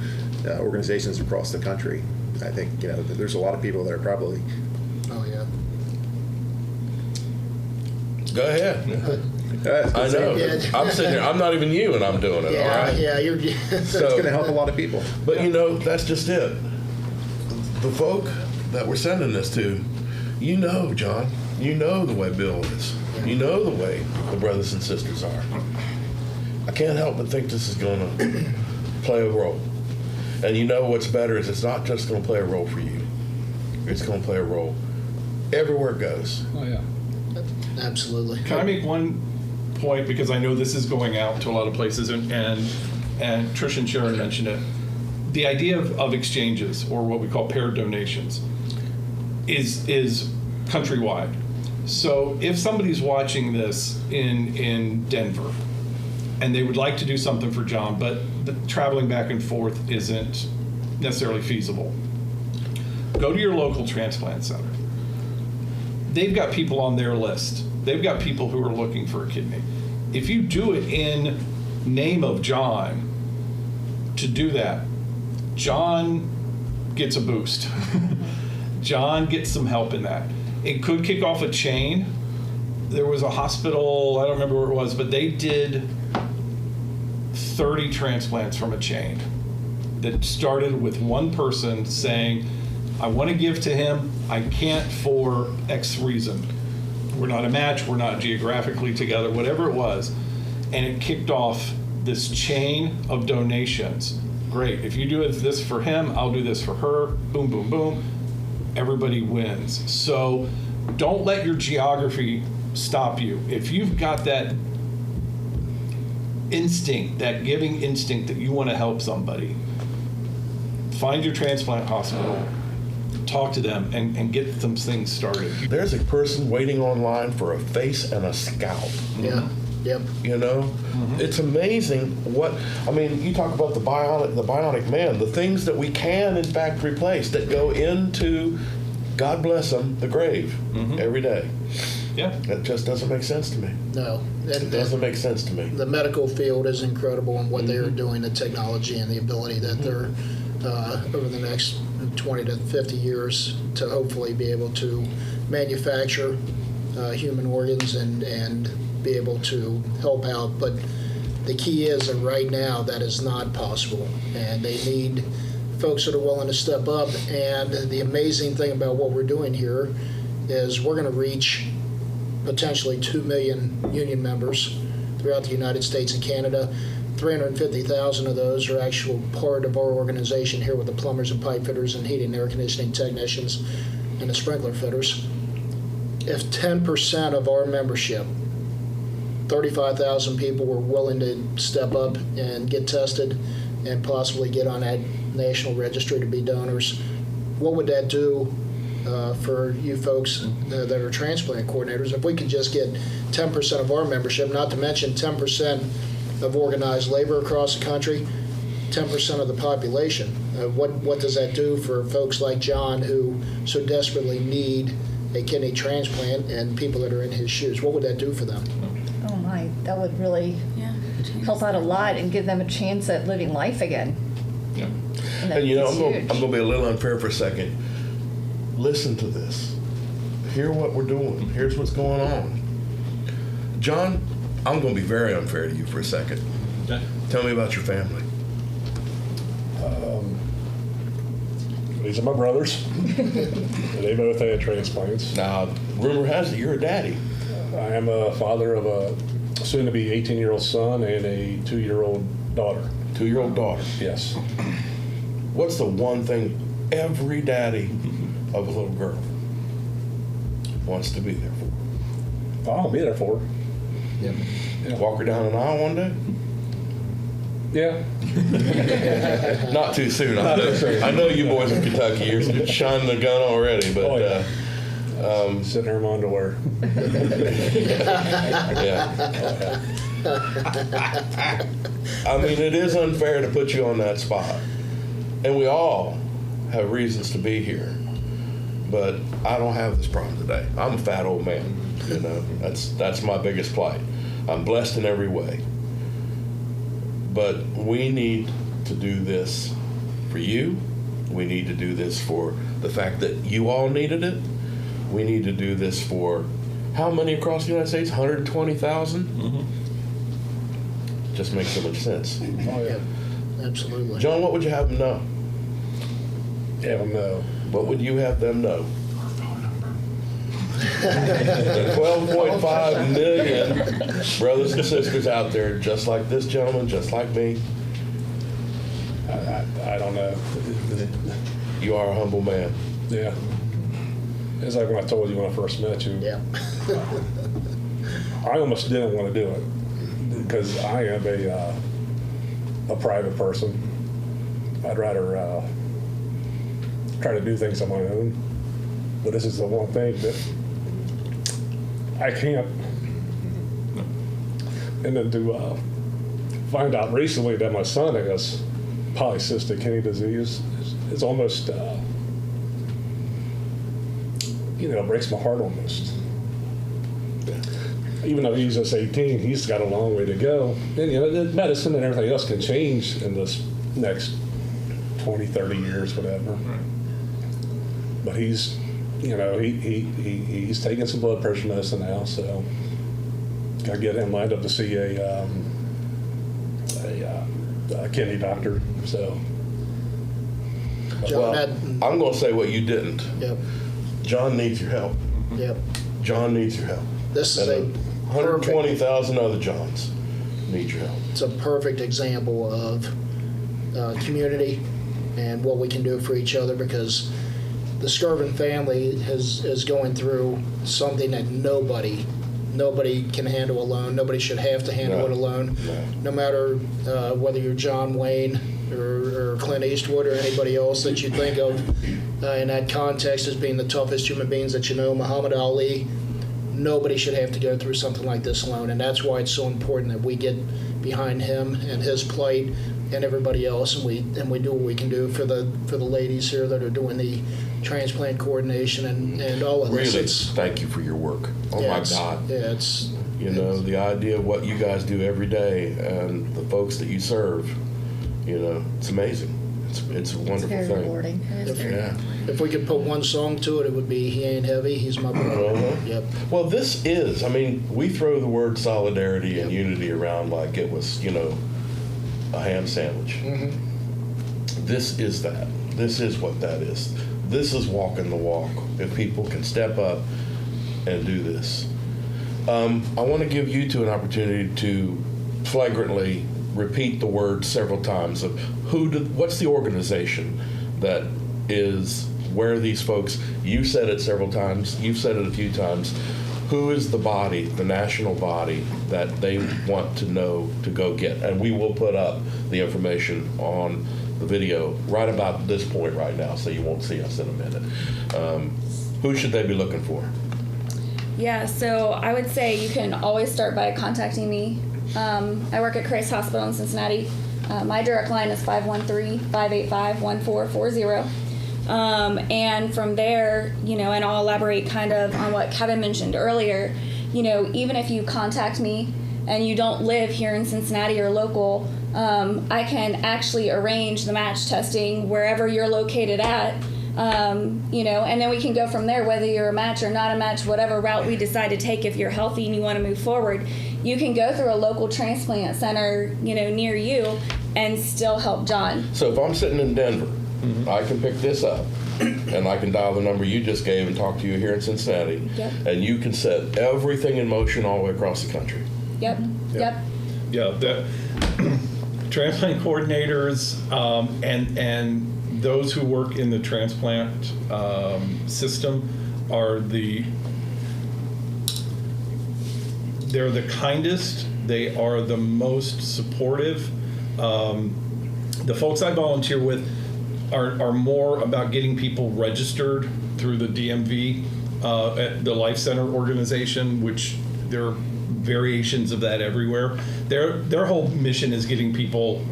organizations across the country. I think, there's a lot of people that are probably... Oh, yeah. Go ahead. I know. Yeah. I'm sitting here. I'm not even you, and I'm doing it. Yeah, all right. yeah, you're. It's going to help a lot of people. But that's just it. The folk that we're sending this to, John, the way Bill is. You know the way the brothers and sisters are. I can't help but think this is going to play a role. And what's better is it's not just going to play a role for you. It's going to play a role everywhere it goes. Oh, yeah. Absolutely. Can I make one point, because I know this is going out to a lot of places, and Trish and Sharon mentioned it. The idea of exchanges, or what we call paired donations, is countrywide. So if somebody's watching this in Denver and they would like to do something for John, but the traveling back and forth isn't necessarily feasible, go to your local transplant center. They've got people on their list. They've got people who are looking for a kidney. If you do it in name of John, to do that, John gets a boost. John gets some help in that. It could kick off a chain. There was a hospital, I don't remember where it was, but they did 30 transplants from a chain that started with one person saying, I want to give to him, I can't for X reason. We're not a match, we're not geographically together, whatever it was. And it kicked off this chain of donations. Great, if you do this for him, I'll do this for her, boom, boom, boom. Everybody wins. So don't let your geography stop you. If you've got that instinct, that giving instinct that you want to help somebody, find your transplant hospital, talk to them, and get some things started. There's a person waiting online for a face and a scalp. Yeah. Yep. It's amazing you talk about the bionic man, the things that we can in fact replace that go into, God bless them, the grave every day. Yeah. That just doesn't make sense to me. No. It doesn't make sense to me. The medical field is incredible in what they are doing, the technology and the ability that they're over the next 20 to 50 years to hopefully be able to manufacture human organs and be able to help out. But the key is that right now that is not possible, and they need folks that are willing to step up. And the amazing thing about what we're doing here is we're going to reach potentially 2 million union members throughout the United States and Canada. 350,000 of those are actual part of our organization here with the plumbers and pipe fitters and heating and air conditioning technicians and the sprinkler fitters. If 10% of our membership, 35,000 people, were willing to step up and get tested and possibly get on that national registry to be donors, what would that do for you folks that are transplant coordinators. If we could just get 10% of our membership, not to mention 10% of organized labor across the country, 10% of the population, what does that do for folks like John who so desperately need a kidney transplant and people that are in his shoes? What would that do for them? Oh my, that would really help out a lot and give them a chance at living life again. Yeah. And And you know, that's huge. I'm going to be a little unfair for a second. Listen to this. Hear what we're doing. Here's what's going on. John, I'm going to be very unfair to you for a second. Okay. Tell me about your family. These are my brothers. They both had transplants. Now, rumor has it you're a daddy. I am a father of a soon-to-be 18-year-old son and a 2-year-old daughter. 2-year-old daughter. Yes. What's the one thing every daddy of a little girl wants to be there for? I'll be there for her. Walk her down an aisle one day? Yeah. Not too soon. Not too soon. I know you boys in Kentucky, you're shining the gun already, but Oh, yeah. Sitting there in my underwear. yeah. I mean, it is unfair to put you on that spot. And we all have reasons to be here. But I don't have this problem today. I'm a fat old man. You know, that's my biggest plight. I'm blessed in every way. But we need to do this for you. We need to do this for the fact that you all needed it. We need to do this for how many across the United States? 120,000? Just makes so much sense. Oh, yeah. Absolutely. John, what would you have them know? Yeah, no. What would you have them know? The 12.5 million brothers and sisters out there, just like this gentleman, just like me. I don't know. You are a humble man. Yeah. It's like when I told you when I first met you. Yeah. I almost didn't want to do it because I am a private person. I'd rather try to do things on my own. But this is the one thing that I can't. And then to find out recently that my son has polycystic kidney disease is almost, breaks my heart almost. Even though he's just 18, he's got a long way to go. And, the medicine and everything else can change in this next 20, 30 years, whatever. Right. But he's, he's taking some blood pressure medicine now, so I get him lined up to see a kidney doctor. So, John, Well, that, I'm going to say what you didn't. yep, John needs your help. yep. John needs your help. This is And a 120,000 other Johns need your help. It's a perfect example of community and what we can do for each other, because the Skirvin family is going through something that nobody can handle alone. Nobody should have to handle No. it alone. No. No matter whether you're John Wayne or Clint Eastwood or anybody else that you think of in that context as being the toughest human beings that you know, Muhammad Ali. Nobody should have to go through something like this alone, and that's why it's so important that we get behind him and his plight and everybody else, and we do what we can do for the ladies here that are doing the transplant coordination and all of this. Really, thank you for your work. Oh Yeah, my it's- God. Yeah, it's The idea of what you guys do every day and the folks that you serve, it's amazing. It's a wonderful It's very thing. rewarding. It is very Yeah. if we could put one song to it, it would be "He Ain't Heavy, He's My Brother." Uh-huh. Yep. Well, this is, we throw the word solidarity and unity around like it was, a ham sandwich. This is that. This is what that is. This is walking the walk. If people can step up and do this. I want to give you two an opportunity to flagrantly repeat the word several times of what's the organization that is where these folks, you said it several times, you've said it a few times, who is the body, the national body that they want to know to go get? And we will put up the information on the video right about this point right now, so you won't see us in a minute. Who should they be looking for? Yeah, so I would say you can always start by contacting me. I work at Christ Hospital in Cincinnati. My direct line is 513-585-1440. And from there, and I'll elaborate kind of on what Kevin mentioned earlier, even if you contact me and you don't live here in Cincinnati or local, I can actually arrange the match testing wherever you're located at, and then we can go from there, whether you're a match or not a match, whatever route we decide to take. If you're healthy and you want to move forward, you can go through a local transplant center, near you and still help Jon. So if I'm sitting in Denver, I can pick this up and I can dial the number you just gave and talk to you here in Cincinnati. Yep. And you can set everything in motion all the way across the country. Yep. Yeah, the transplant coordinators and those who work in the transplant system are they're the kindest. They are the most supportive. The folks I volunteer with are more about getting people registered through the DMV, at the Life Center organization, which there are variations of that everywhere. Their whole mission is getting people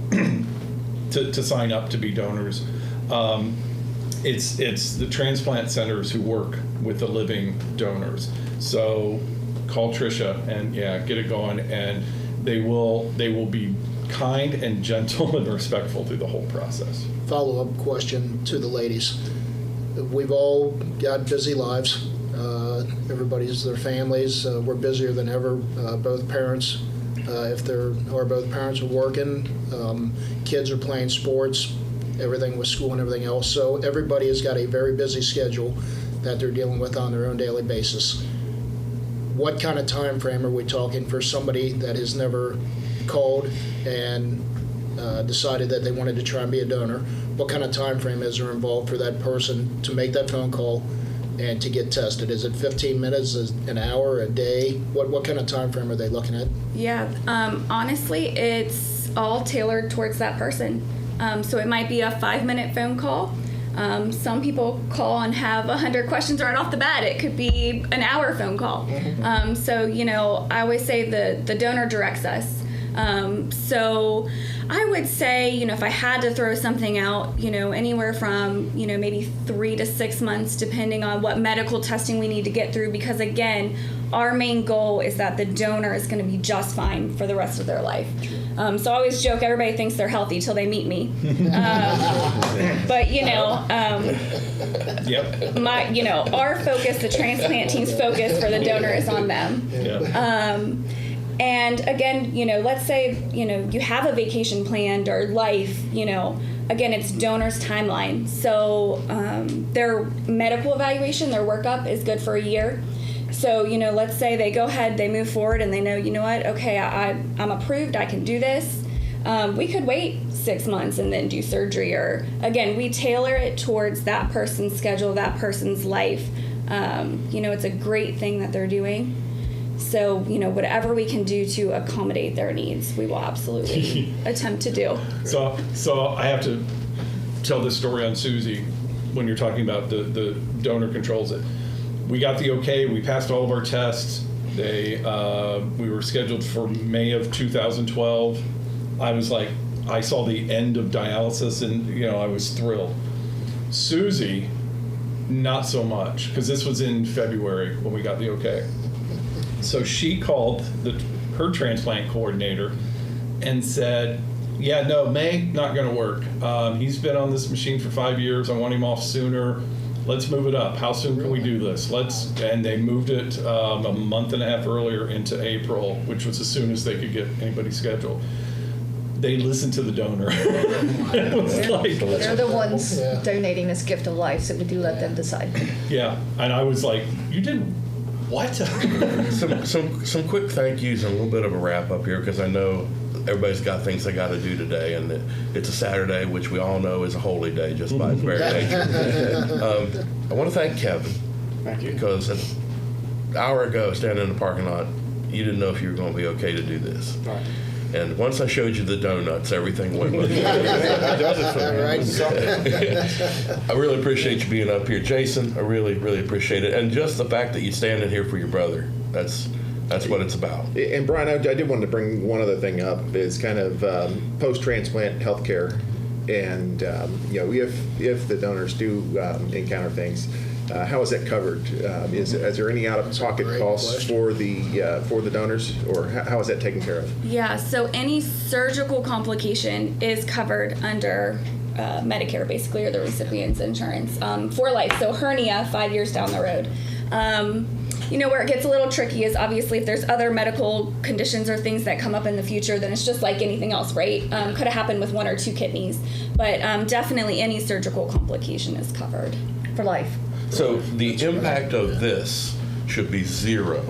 to sign up to be donors. It's the transplant centers who work with the living donors. So call Tricia and get it going, and they will be kind and gentle and respectful through the whole process. Follow-up question to the ladies. We've all got busy lives. Everybody's their families. We're busier than ever. Both parents, if both parents are working, kids are playing sports, everything with school and everything else. So everybody has got a very busy schedule that they're dealing with on their own daily basis. What kind of time frame are we talking for somebody that has never called and decided that they wanted to try and be a donor? What kind of time frame is there involved for that person to make that phone call and to get tested? Is it 15 minutes, an hour, a day? What kind of time frame are they looking at? Yeah, honestly, it's all tailored towards that person. So it might be a 5-minute phone call. Some people call and have 100 questions right off the bat. It could be an hour phone call. So, I always say the donor directs us. So I would say, if I had to throw something out, anywhere from, maybe 3 to 6 months, depending on what medical testing we need to get through, because again, our main goal is that the donor is going to be just fine for the rest of their life. So I always joke, everybody thinks they're healthy till they meet me. But, Yep. Our focus, the transplant team's focus for the donor is on them. Yeah. And again, let's say, you have a vacation planned or life, again, it's donor's timeline. So their medical evaluation, their workup is good for a year. So, let's say they go ahead, they move forward and they know, okay, I'm approved, I can do this. We could wait 6 months and then do surgery, or again, we tailor it towards that person's schedule, that person's life. It's a great thing that they're doing. So, whatever we can do to accommodate their needs, we will absolutely attempt to do. So I have to tell this story on Susie when you're talking about the donor controls it. We got the okay, we passed all of our tests. We were scheduled for May of 2012. I saw the end of dialysis and, I was thrilled. Susie, not so much, because this was in February when we got the okay. So she called her transplant coordinator and said, May, not going to work. He's been on this machine for 5 years. I want him off sooner. Let's move it up. How soon can we do this? And they moved it a month and a half earlier into April, which was as soon as they could get anybody scheduled. They listened to the donor. It was like, They're the ones donating this gift of life, so we do let them decide. yeah. And I was like, you did what? Some quick thank yous and a little bit of a wrap up here, because I know everybody's got things they got to do today, and it's a Saturday, which we all know is a holy day just by its very nature. I want to thank Kevin. Thank you. Because an hour ago, standing in the parking lot, you didn't know if you were going to be okay to do this. Right. And once I showed you the donuts, everything went with it. I really appreciate you being up here. Jason, I really, really appreciate it. And just the fact that you stand in here for your brother, that's what it's about. And Brian, I did want to bring one other thing up, is kind of post-transplant healthcare. And if the donors do encounter things, how is that covered? Is there any out-of-pocket Great costs question. for the donors, or how is that taken care of? Yeah, so any surgical complication is covered under Medicare, basically, or the recipient's insurance for life. So hernia, 5 years down the road. Where it gets a little tricky is obviously if there's other medical conditions or things that come up in the future, then it's just like anything else, right? Could have happened with 1 or 2 kidneys, but definitely any surgical complication is covered. For life. So the impact of this should be 0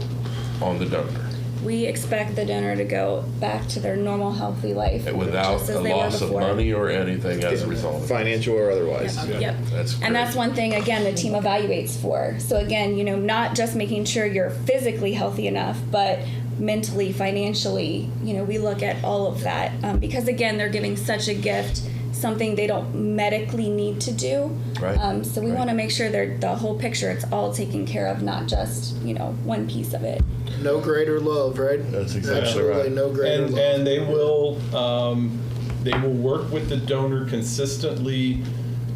on the donor. We expect the donor to go back to their normal, healthy life. Without just as a they were loss of before. money or anything as a result of it. Financial or otherwise? Yep. That's great. And that's one thing, again, the team evaluates for. So again, not just making sure you're physically healthy enough, but mentally, financially, we look at all of that. Because again, they're giving such a gift, something they don't medically need to do. Right. So we want to make sure the whole picture, it's all taken care of, not just, one piece of it. No greater love, right? That's exactly Absolutely right. no greater love. And they will work with the donor consistently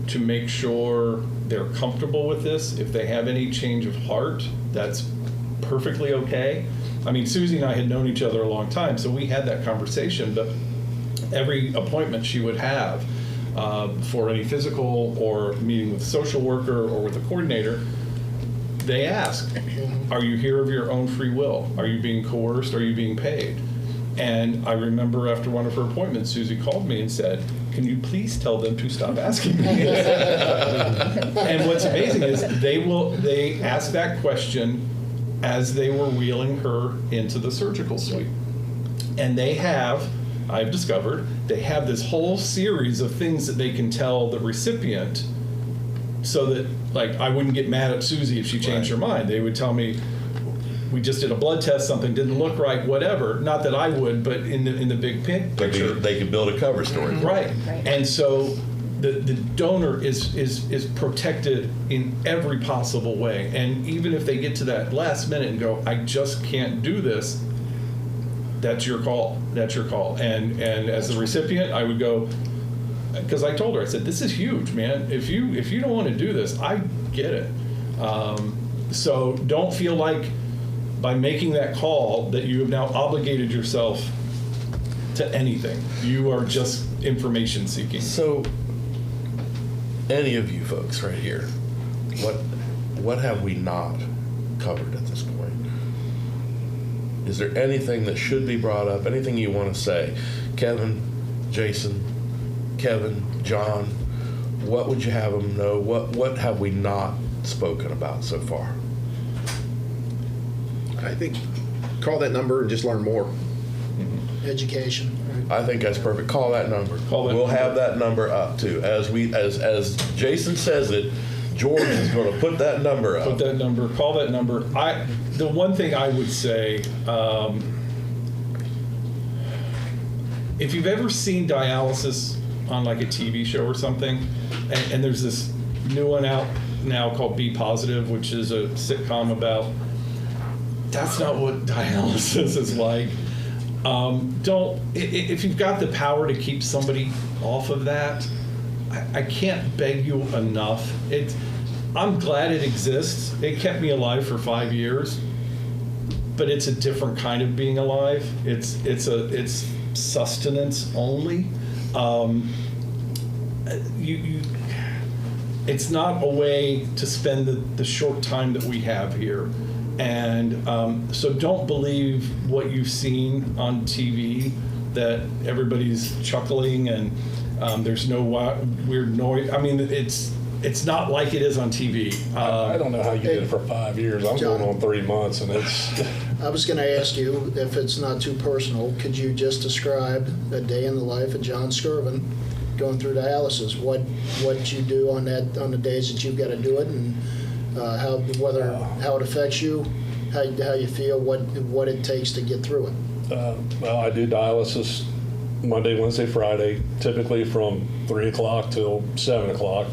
to make sure they're comfortable with this. If they have any change of heart, that's perfectly okay. I mean, Susie and I had known each other a long time, so we had that conversation, but every appointment she would have for any physical or meeting with a social worker or with a coordinator, they ask, are you here of your own free will? Are you being coerced? Are you being paid? And I remember after one of her appointments, Susie called me and said, can you please tell them to stop asking me? And what's amazing is they ask that question as they were wheeling her into the surgical suite. And I've discovered, they have this whole series of things that they can tell the recipient so that, like, I wouldn't get mad at Susie if she changed her mind. They would tell me, we just did a blood test, something didn't look right, whatever. Not that I would, but in the big picture. They could build a cover story. Right. And so the donor is protected in every possible way. And even if they get to that last minute and go, I just can't do this, that's your call. That's your call. And as the recipient, I would go, because I told her, I said, this is huge, man. If you don't want to do this, I get it. So don't feel like by making that call that you have now obligated yourself to anything. You are just information seeking. So, any of you folks right here, what have we not covered at this point? Is there anything that should be brought up? Anything you want to say? Kevin, Jason, Kevin, John, what would you have them know? What have we not spoken about so far? I think call that number and just learn more. Education. I think that's perfect. Call that number. We'll have that number up too. As Jason says it, George is going to put that number up. Put that number. Call that number. The one thing I would say, if you've ever seen dialysis on like a TV show or something, and there's this new one out now called Be Positive, which is a sitcom about. That's not what dialysis is like. If you've got the power to keep somebody off of that, I can't beg you enough. I'm glad it exists. It kept me alive for 5 years, but it's a different kind of being alive. It's sustenance only. It's not a way to spend the short time that we have here. And so don't believe what you've seen on TV, that everybody's chuckling and there's no weird noise. I mean, it's not like it is on TV. I don't know how you did it for 5 years. I'm John, going on 3 months, and it's... I was going to ask you, if it's not too personal, could you just describe a day in the life of John Skirvin going through dialysis? What you do on the days that you've got to do it, and how it affects you, how you feel, what it takes to get through it. Well, I do dialysis Monday, Wednesday, Friday, typically from 3 o'clock till 7 o'clock.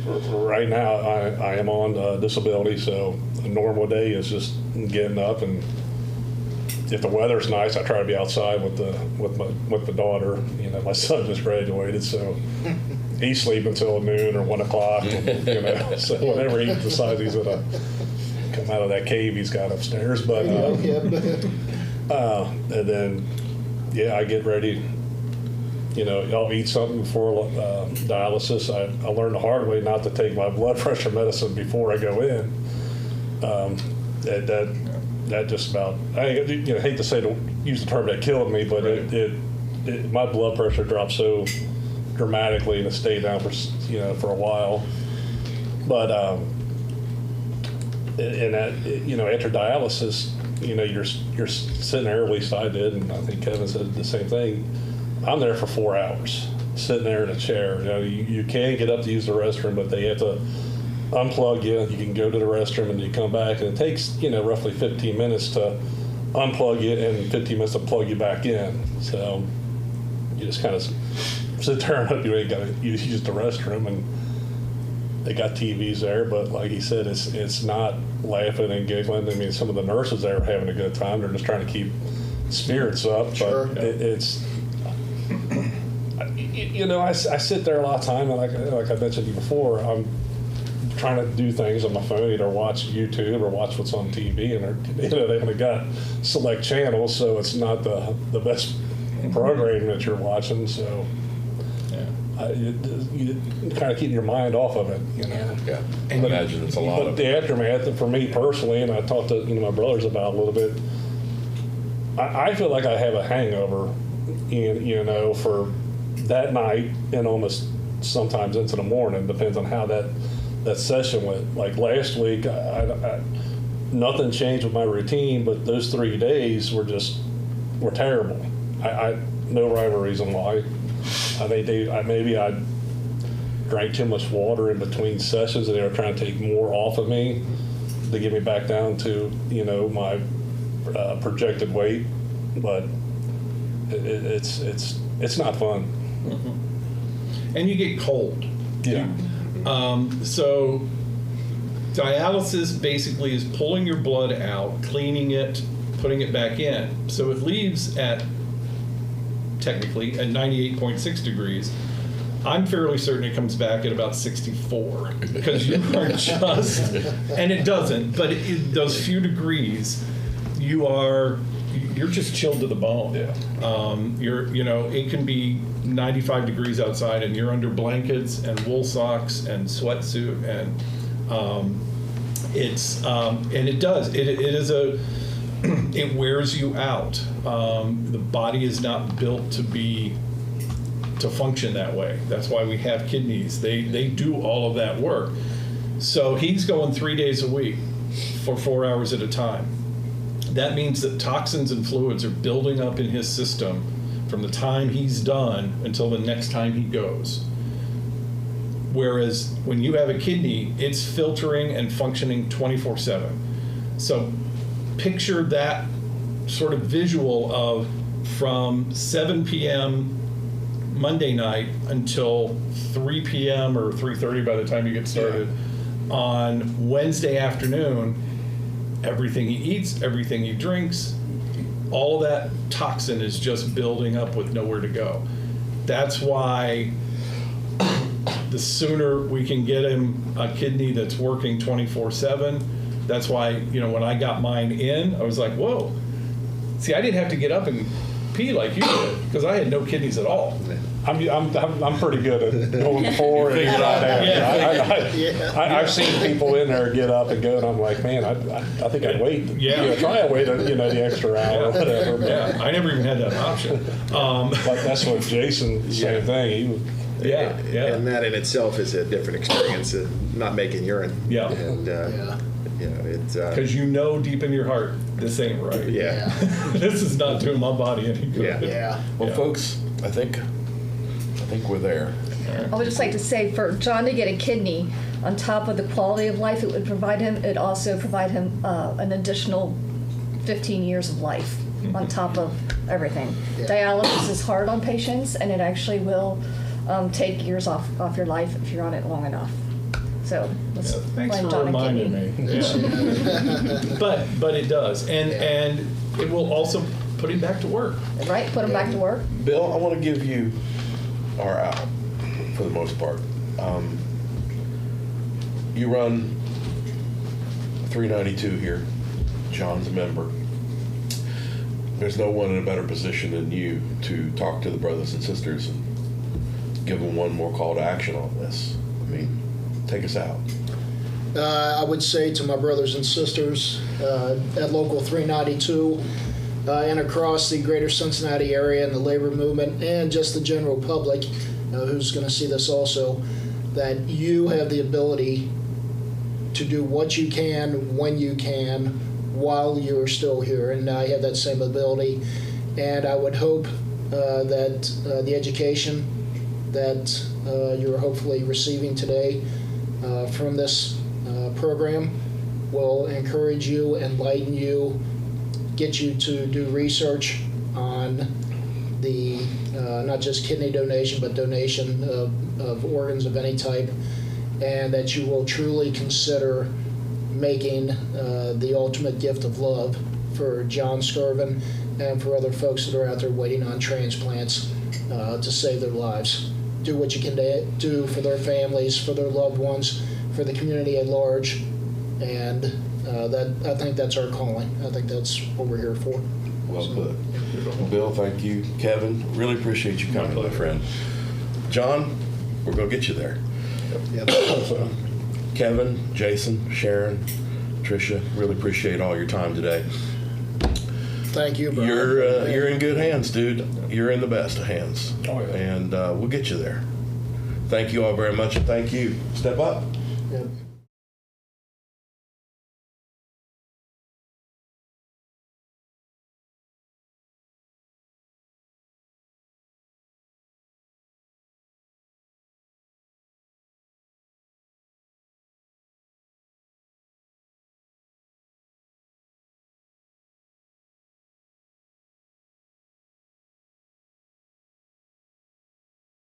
Right now, I am on disability, so a normal day is just getting up, and if the weather's nice, I try to be outside with my daughter. You know, my son just graduated, so he's sleeping until noon or 1 o'clock. You know, so whenever he decides he's gonna come out of that cave he's got upstairs, but and then I get ready. You know, I'll eat something before dialysis. I learned the hard way not to take my blood pressure medicine before I go in. That just about, I hate to say use the term that killed me, but it my blood pressure dropped so dramatically and it stayed down for a while. But after dialysis, you're sitting there, at least I did, and I think Kevin said the same thing. I'm there for 4 hours, sitting there in a chair. You can get up to use the restroom, but they have to unplug you. You can go to the restroom and you come back, and it takes roughly 15 minutes to unplug you and 15 minutes to plug you back in. So you just kind of sit there and hope you ain't got to use the restroom. And they got TVs there, but like he said, it's not laughing and giggling. I mean, some of the nurses there are having a good time. They're just trying to keep spirits up. Sure. But it's. I sit there a lot of time, and like I mentioned to you before, I'm trying to do things on my phone, either watch YouTube or watch what's on TV, and they only got select channels, so it's not the best programming that you're watching. So you kind of keep your mind off of it, Yeah, I imagine it's a lot But of. the aftermath, for me personally, and I talked to my brothers about a little bit, I feel like I have a hangover, for that night and almost sometimes into the morning, depends on how that session went. Like last week, I nothing changed with my routine, but those 3 days were terrible. I no rhyme or reason why. I think maybe I drank too much water in between sessions, and they were trying to take more off of me to get me back down to my projected weight, but it's not fun. Mm-hmm. And you get cold. Yeah. So dialysis basically is pulling your blood out, cleaning it, putting it back in. So it leaves technically at 98.6 degrees. I'm fairly certain it comes back at about 64 because you are just, and it doesn't, but those few degrees, you're just chilled to the bone. Yeah. It can be 95 degrees outside and you're under blankets and wool socks and sweatsuit, and it wears you out. The body is not built to function that way. That's why we have kidneys. They do all of that work. So he's going 3 days a week for 4 hours at a time. That means that toxins and fluids are building up in his system from the time he's done until the next time he goes. Whereas when you have a kidney, it's filtering and functioning 24/7. So picture that sort of visual of from 7 p.m. Monday night until 3 p.m. or 3:30 by the time you get started on Wednesday afternoon. Everything he eats, everything he drinks, all that toxin is just building up with nowhere to go. That's why the sooner we can get him a kidney that's working 24/7, that's why, when I got mine in, I was like, whoa. See, I didn't have to get up and pee like you did because I had no kidneys at all. I'm pretty good at going before and I've seen people in there get up and go, and I'm like, man, I think I'd wait. Try and wait, the extra hour or whatever. Yeah, I never even had that option. Like that's what Jason, same thing. And that in itself is a different experience of not making urine. Yeah. And it's because deep in your heart, this ain't right. Yeah. This is not doing my body any good. Yeah. Well, folks, I think I think we're there. I would just like to say, for John to get a kidney, on top of the quality of life it would provide him, it also provide him an additional 15 years of life on top of everything. Yeah. Dialysis is hard on patients, and it actually will take years off your life if you're on it long enough. So let's Thanks blame for John and reminding kidney. me. Yeah. But it does, and it will also put him back to work. Right? Put him back to work. Bill, I want to give you our out for the most part. You run 392 here. John's a member. There's no one in a better position than you to talk to the brothers and sisters and give them one more call to action on this. I mean, take us out. I would say to my brothers and sisters at Local 392 and across the greater Cincinnati area and the labor movement and just the general public who's going to see this also, that you have the ability to do what you can, when you can, while you're still here. And I have that same ability. And I would hope that the education that you're hopefully receiving today from this program will encourage you, enlighten you, get you to do research on the not just kidney donation, but donation of organs of any type, and that you will truly consider making the ultimate gift of love for Jon Scarvin and for other folks that are out there waiting on transplants to save their lives. Do what you can do for their families, for their loved ones, for the community at large, and I think that's our calling. I think that's what we're here for. Well put. Bill, thank you. Kevin, really appreciate you coming, my friend. John, we're going to get you there. Yep. Kevin, Jason, Sharon, Tricia, really appreciate all your time today. Thank you, Brian. You're in good hands, dude. You're in the best of hands. Oh, yeah. And we'll get you there. Thank you all very much, and thank you. Step up. Yep.